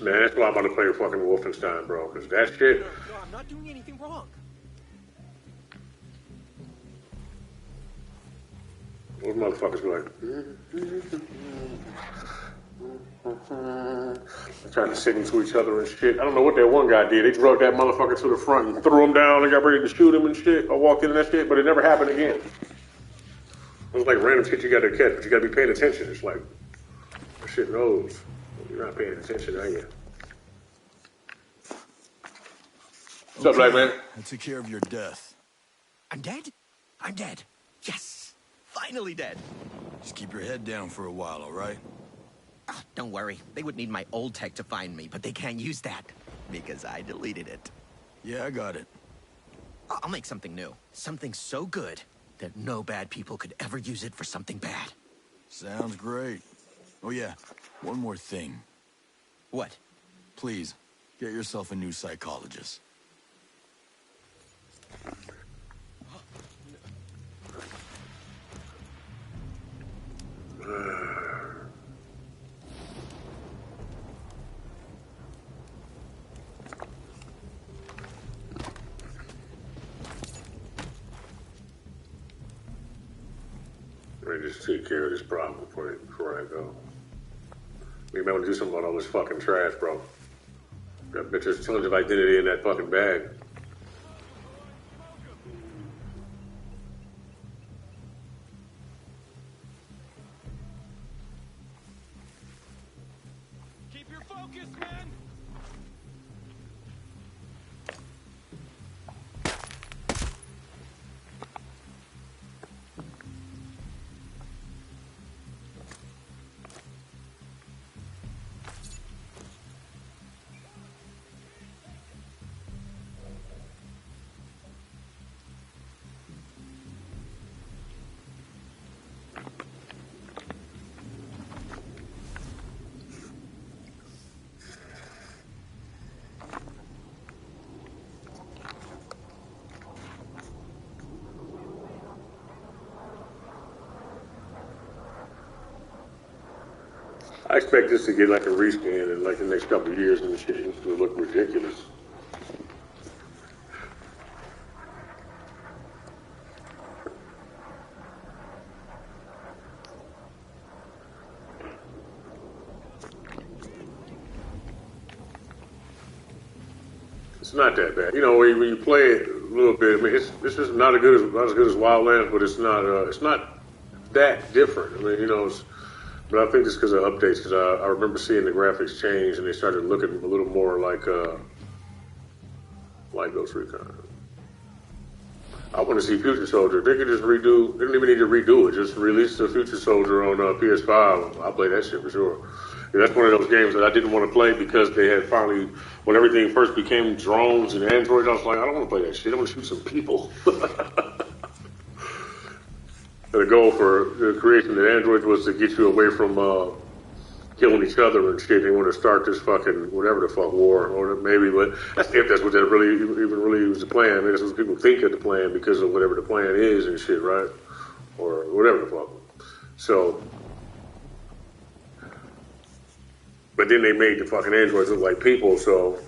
Man, that's why I'm about to play fucking Wolfenstein, bro. Because that shit... No, I'm not doing anything wrong. Those motherfuckers be like... trying to sing to each other and shit. I don't know what that one guy did. They drugged that motherfucker to the front and threw him down and got ready to shoot him and shit. I walked into that shit, but it never happened again. It was like random shit you gotta catch, but you gotta be paying attention. It's like... That shit knows. You're not paying attention, are you? What's up, Black Man? I took care of your death. I'm dead? I'm dead. Yes! Finally dead. Just keep your head down for a while, all right? Oh, don't worry. They would need my old tech to find me, but they can't use that. Because I deleted it. Yeah, I got it. I'll make something new. Something so good that no bad people could ever use it for something bad. Sounds great. Oh yeah, one more thing. What? Please, get yourself a new psychologist. Let me just take care of this problem before I go. We may want to do something about all this fucking trash, bro. Got bitches tons of identity in that fucking bag. Keep your focus, man! I expect this to get like a rescan in like the next couple of years and shit. It's gonna look ridiculous. It's not that bad. You know, when you play it a little bit, I mean, this is not as good as Wildlands, but it's not that different. I mean, you know, but I think it's because of updates. Because I remember seeing the graphics change, and they started looking a little more like Ghost Recon. I want to see Future Soldier. They could just redo. They don't even need to redo it. Just release the Future Soldier on PS5. I'll play that shit for sure. And that's one of those games that I didn't want to play because they had finally, when everything first became drones and androids, I was like, I don't want to play that shit. I want to shoot some people. The goal for the creation of the androids was to get you away from killing each other and shit. They want to start this fucking whatever the fuck war, or maybe, but if that's what that really was the plan. I mean, that's what people think of the plan because of whatever the plan is and shit, right? Or whatever the fuck. So, but then they made the fucking androids look like people, so,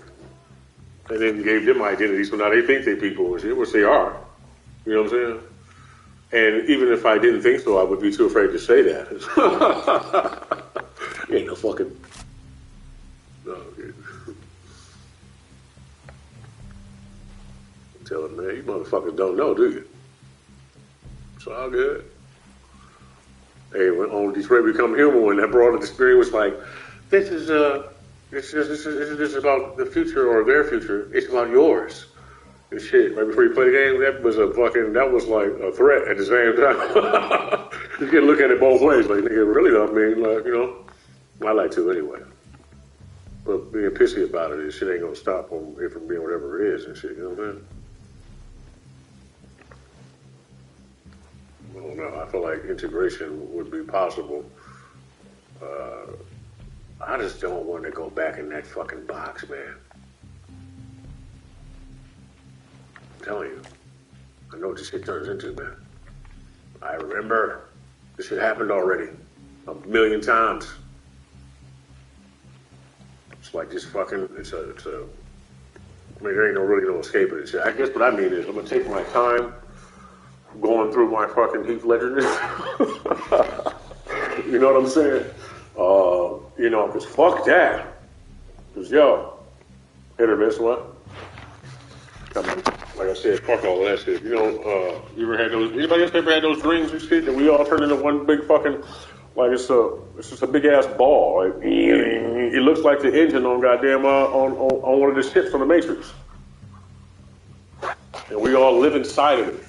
and then gave them identities, so now they think they're people and shit, which they are. You know what I'm saying? And even if I didn't think so, I would be too afraid to say that. Ain't no fucking. No, dude. Tell him, man, you motherfuckers don't know, do you? It's all good. Hey, when on Detroit Become Human, when that broad experience was like, this is about the future or their future. It's about yours. And shit, right before you play the game, that was like a threat at the same time. You can look at it both ways. Like, nigga, really don't mean, like, you know, I like to anyway. But being pissy about it, shit ain't gonna stop it from being whatever it is and shit, you know what I'm saying? I don't know. I feel like integration would be possible. I just don't want to go back in that fucking box, man. I'm telling you. I know what this shit turns into, man. I remember this shit happened already 1,000,000 times. It's like this fucking, I mean, there ain't really no escaping it. I guess what I mean is I'm going to take my time going through my fucking Heath Ledger. You know what I'm saying? You know, because fuck that. Because, yo, hit or miss, what? I mean, like I said, fuck all that shit. You know, you ever had those, anybody else ever had those dreams and shit that we all turn into one big fucking, like it's just a big ass ball. Like, it looks like the engine on goddamn, on one of the ships from the Matrix. And we all live inside of it.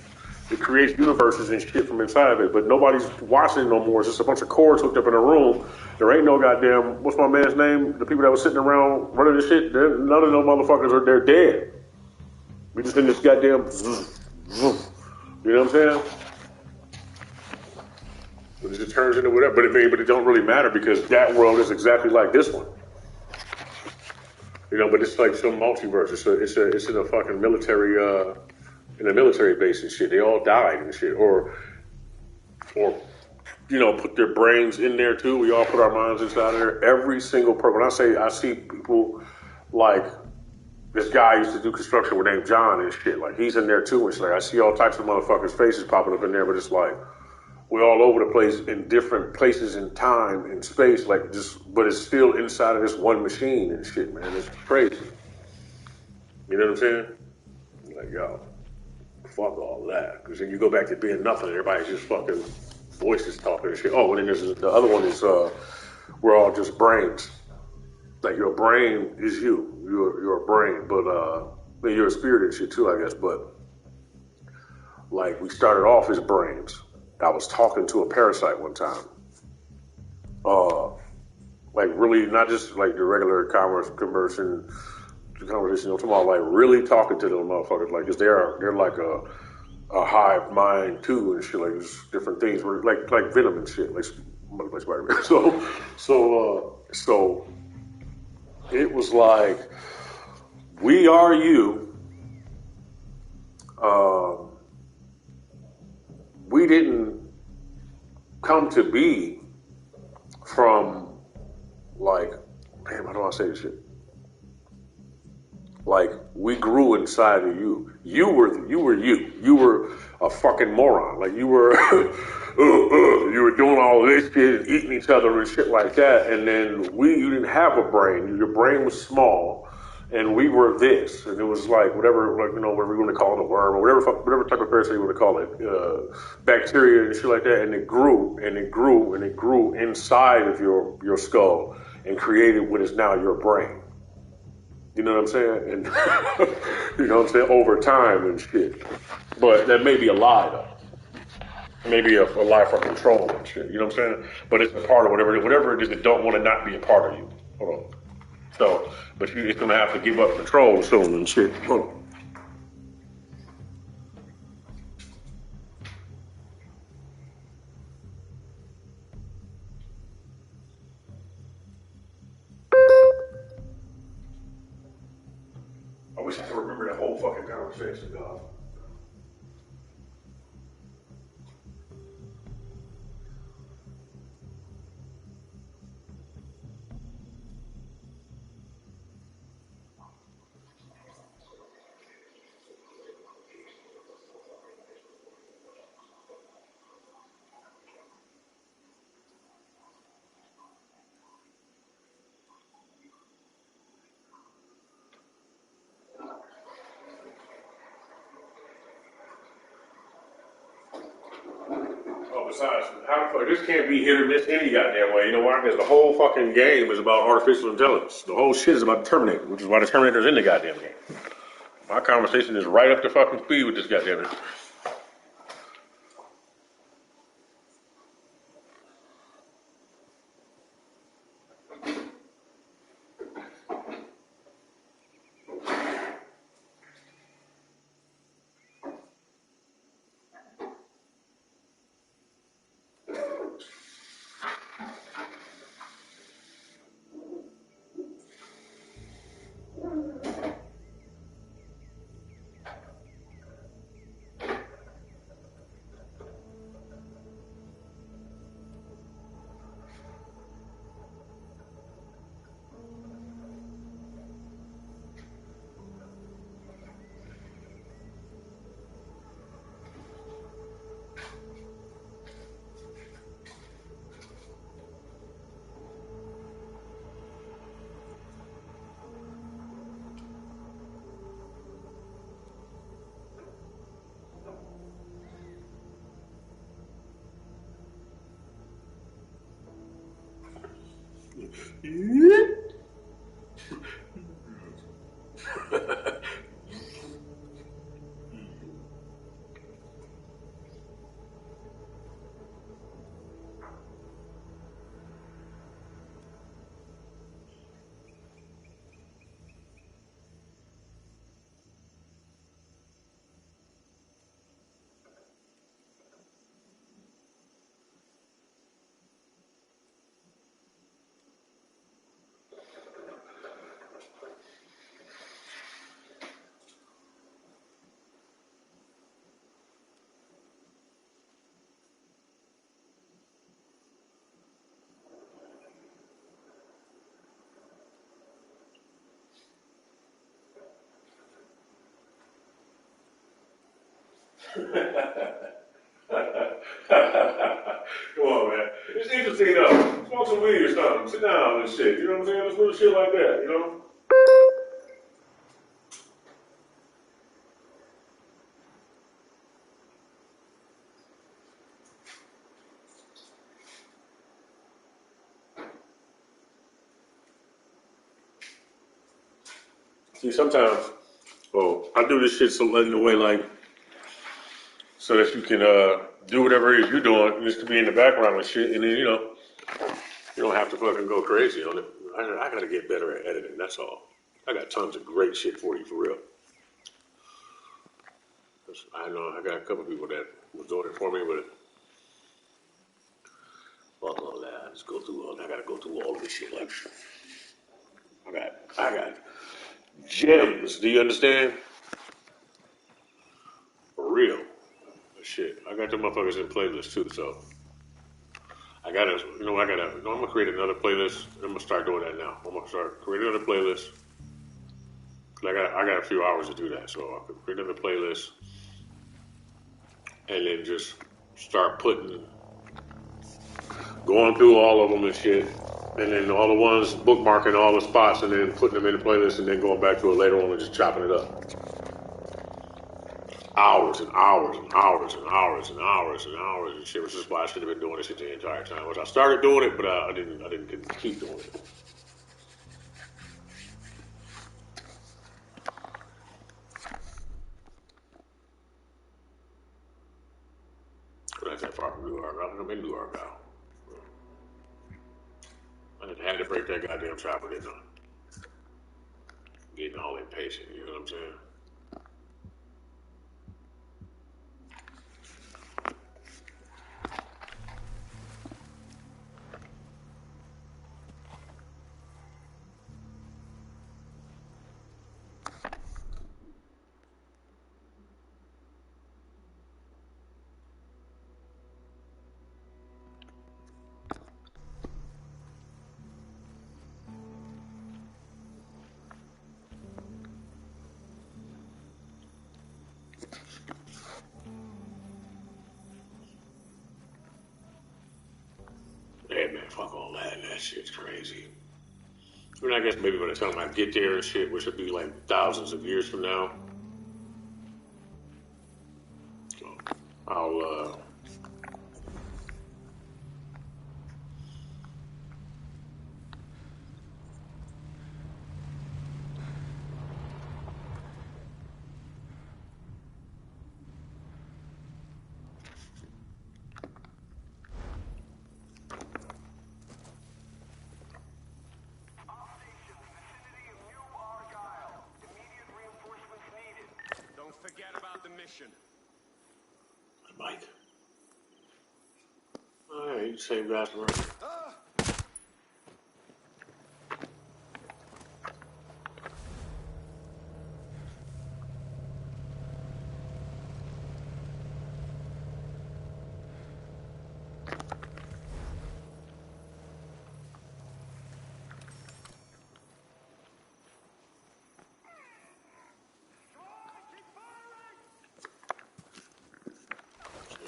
It creates universes and shit from inside of it, but nobody's watching it no more. It's just a bunch of cords hooked up in a room. There ain't no goddamn, what's my man's name? The people that was sitting around running this shit, none of those motherfuckers they're dead. We just in this goddamn, you know what I'm saying? It just turns into whatever, but it don't really matter because that world is exactly like this one. You know, but it's like some multiverse. It's in a fucking military, in a military base and shit. They all died and shit, or you know, put their brains in there too. We all put our minds inside of there. Every single person. When I see people like this guy used to do construction with named John and shit. Like he's in there too. It's like I see all types of motherfuckers' faces popping up in there, but it's like we're all over the place in different places in time and space. Like just, but it's still inside of this one machine and shit, man. It's crazy. You know what I'm saying? Like yo. Fuck all that. Because then you go back to being nothing and everybody's just fucking voices talking and shit. Oh, and then there's the other one is we're all just brains. Like your brain is you. You're a brain, but you're a spirit and shit too, I guess. But like we started off as brains. I was talking to a parasite one time. Like really not just like the regular conversation. I'm talking about like really talking to them motherfuckers like this. They're like a hive mind too and shit, like there's different things like venom and shit, like Spider-Man. So it was like we are you. We didn't come to be from like, damn, how do I say this shit? Like, we grew inside of you. You were you. You were a fucking moron. Like, you were, you were doing all this shit, eating each other and shit like that. And then you didn't have a brain. Your brain was small, and we were this. And it was like whatever, like, you know, whatever you want to call it, a worm or whatever type of parasite you want to call it, bacteria and shit like that. And it grew and it grew and it grew inside of your skull and created what is now your brain. You know what I'm saying? And you know what I'm saying? Over time and shit. But that may be a lie though. Maybe a lie for control and shit. You know what I'm saying? But it's a part of whatever it is that don't want to not be a part of you. Hold on. So, but it's gonna have to give up control soon and shit. Hold on. I wish I could remember that whole fucking conversation, dog. Oh, besides, this can't be hit or miss any goddamn way. You know why? Because the whole fucking game is about artificial intelligence. The whole shit is about the Terminator, which is why the Terminator's in the goddamn game. My conversation is right up to fucking speed with this goddamn thing. Come on, man. It's interesting though. Smoke some weed or something. Sit down and shit. You know what I'm saying? Let's do shit like that, you know? See, sometimes, I do this shit in a way like, so that you can do whatever it is you're doing, just to be in the background and shit, and then, you know, you don't have to fucking go crazy on it. I gotta get better at editing, that's all. I got tons of great shit for you, for real. I know I got a couple people that was doing it for me, but fuck all that. I just go through all. I gotta go through all this shit. Like, I got gems. Do you understand? For real. Shit, I got the motherfuckers in playlists too, so I gotta, I'm gonna create another playlist. I'm gonna start doing that now. I'm gonna start creating another playlist. I got a few hours to do that, so I can create another playlist and then just start going through all of them and shit. And then all the ones, bookmarking all the spots and then putting them in the playlist and then going back to it later on and just chopping it up. Hours and hours and hours and hours and hours and hours and shit, which is why I should have been doing this shit the entire time. Which I started doing it, but I didn't keep doing it. Not that far from New Argyle. I'm in New Argyle. I had to break that goddamn chopper, didn't I? Getting all impatient, you know what I'm saying? Hey man, fuck all that. That shit's crazy. I mean, I guess maybe by the time I get there and shit, which would be like thousands of years from now, so I'll Don't forget about the mission. Mike. Oh yeah, you same guys from earlier.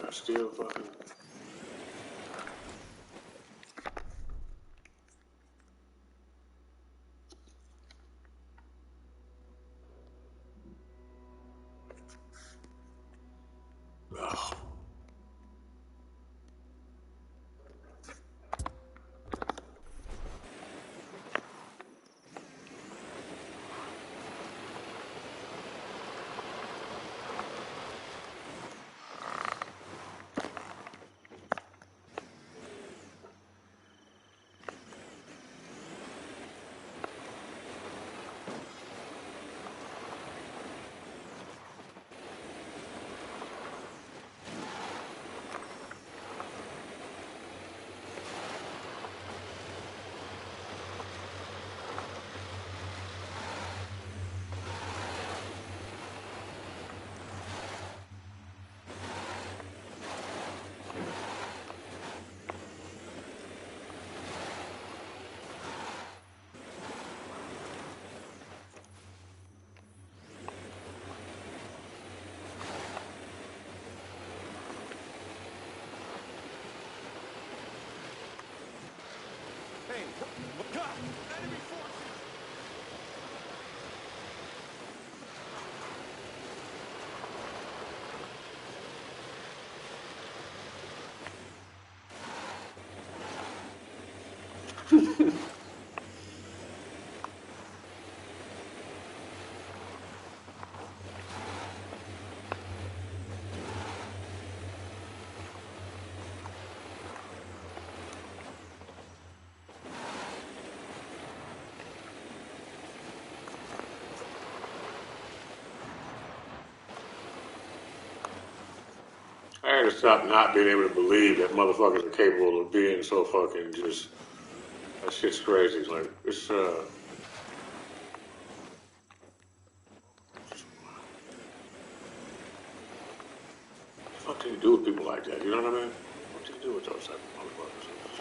I still fucking. Ugh. Hey, look up! Enemy forces! I had to stop not being able to believe that motherfuckers are capable of being so fucking just. That shit's crazy. It's like, what do you do with people like that? You know what I mean? What do you do with those type of motherfuckers?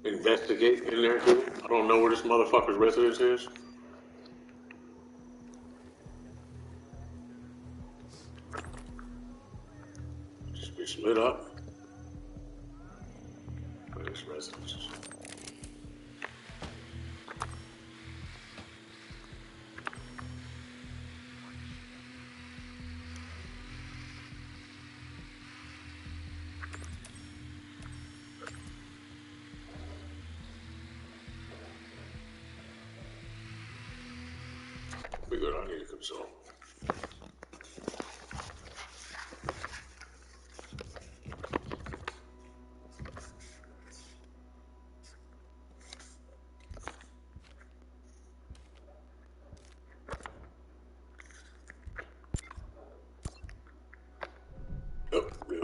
Investigate in there too. I don't know where this motherfucker's residence is. It's lit up. Where his residence is. We good. I need a console. Oh, no.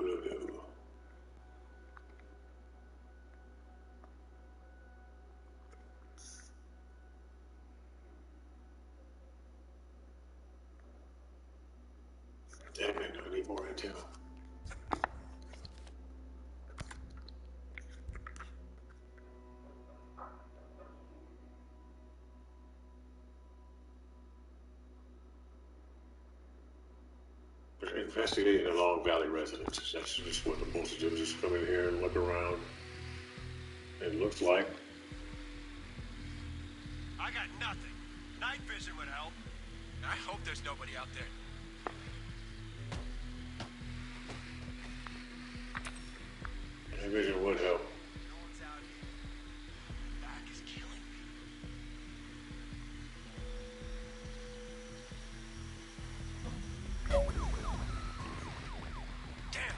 Damn it, I need more intel. We're investigating the Long Valley residences. That's just what we're supposed to do. Just come in here and look around. It looks like. I got nothing. Night vision would help. I hope there's nobody out there. Night vision would help. No one's out here. Back is killing me. Damn!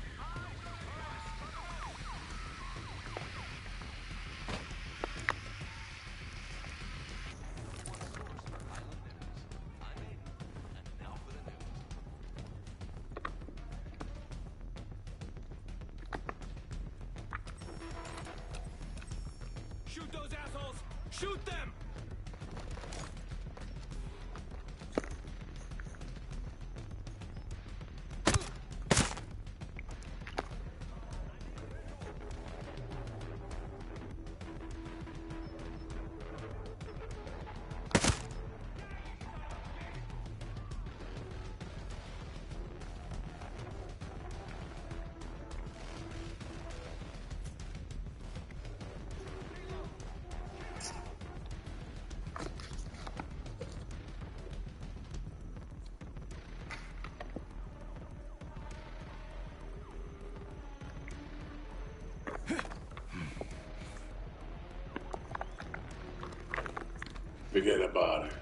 Shoot those assholes! Shoot them! Forget about it.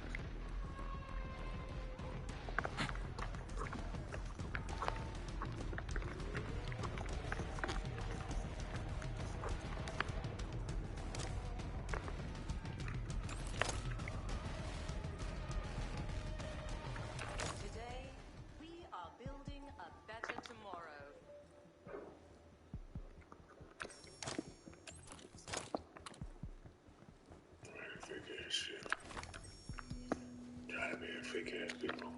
Today, we are building a better tomorrow. Fake ass shit. Gotta be a fake ass people.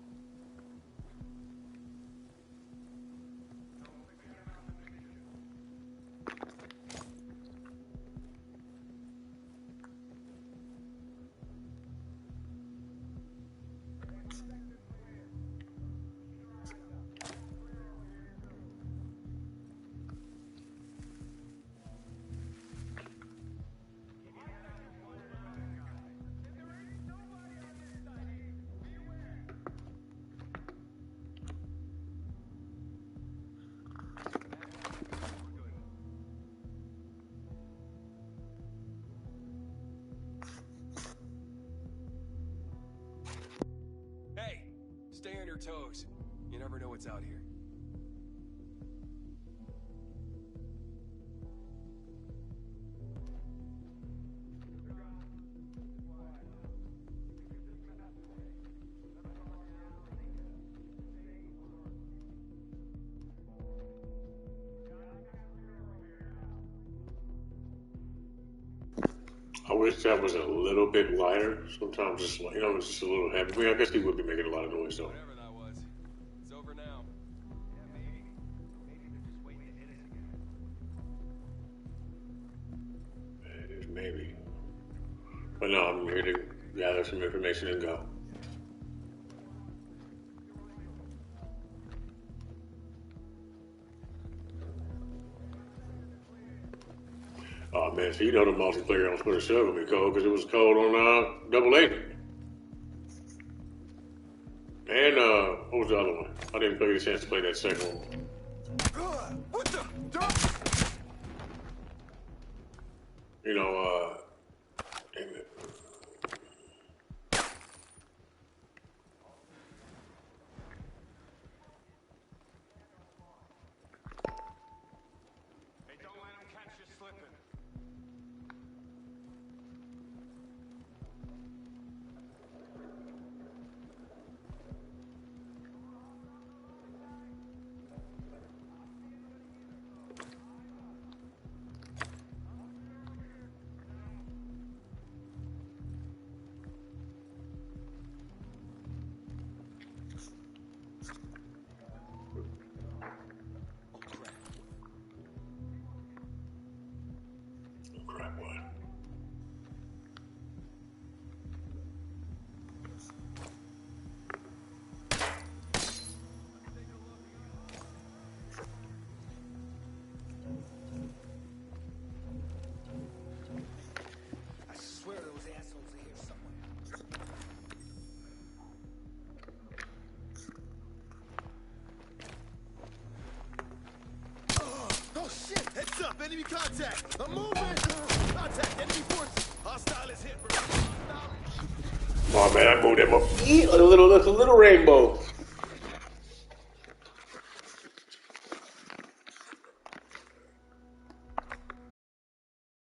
Hey! Stay on your toes. You never know what's out here. wish that was a little bit lighter. Sometimes it's like, it's just a little heavy. I mean, I guess he would be making a lot of noise though. Whatever that was. It's over now. It is maybe. But no, I'm here to gather some information and go. Oh man, so you know the multiplayer on Twitter server be cold because it was cold on Double A. And what was the other one? I didn't get a chance to play that second one. What the? Damn it. Hey, don't let him catch you slipping. Oh crap, what? I swear those assholes are here somewhere. Oh shit! Heads up! Enemy contact! I'm moving! Contact! Enemy force! Hostile is hit, bro. Oh man, I moved that up. That's a little rainbow.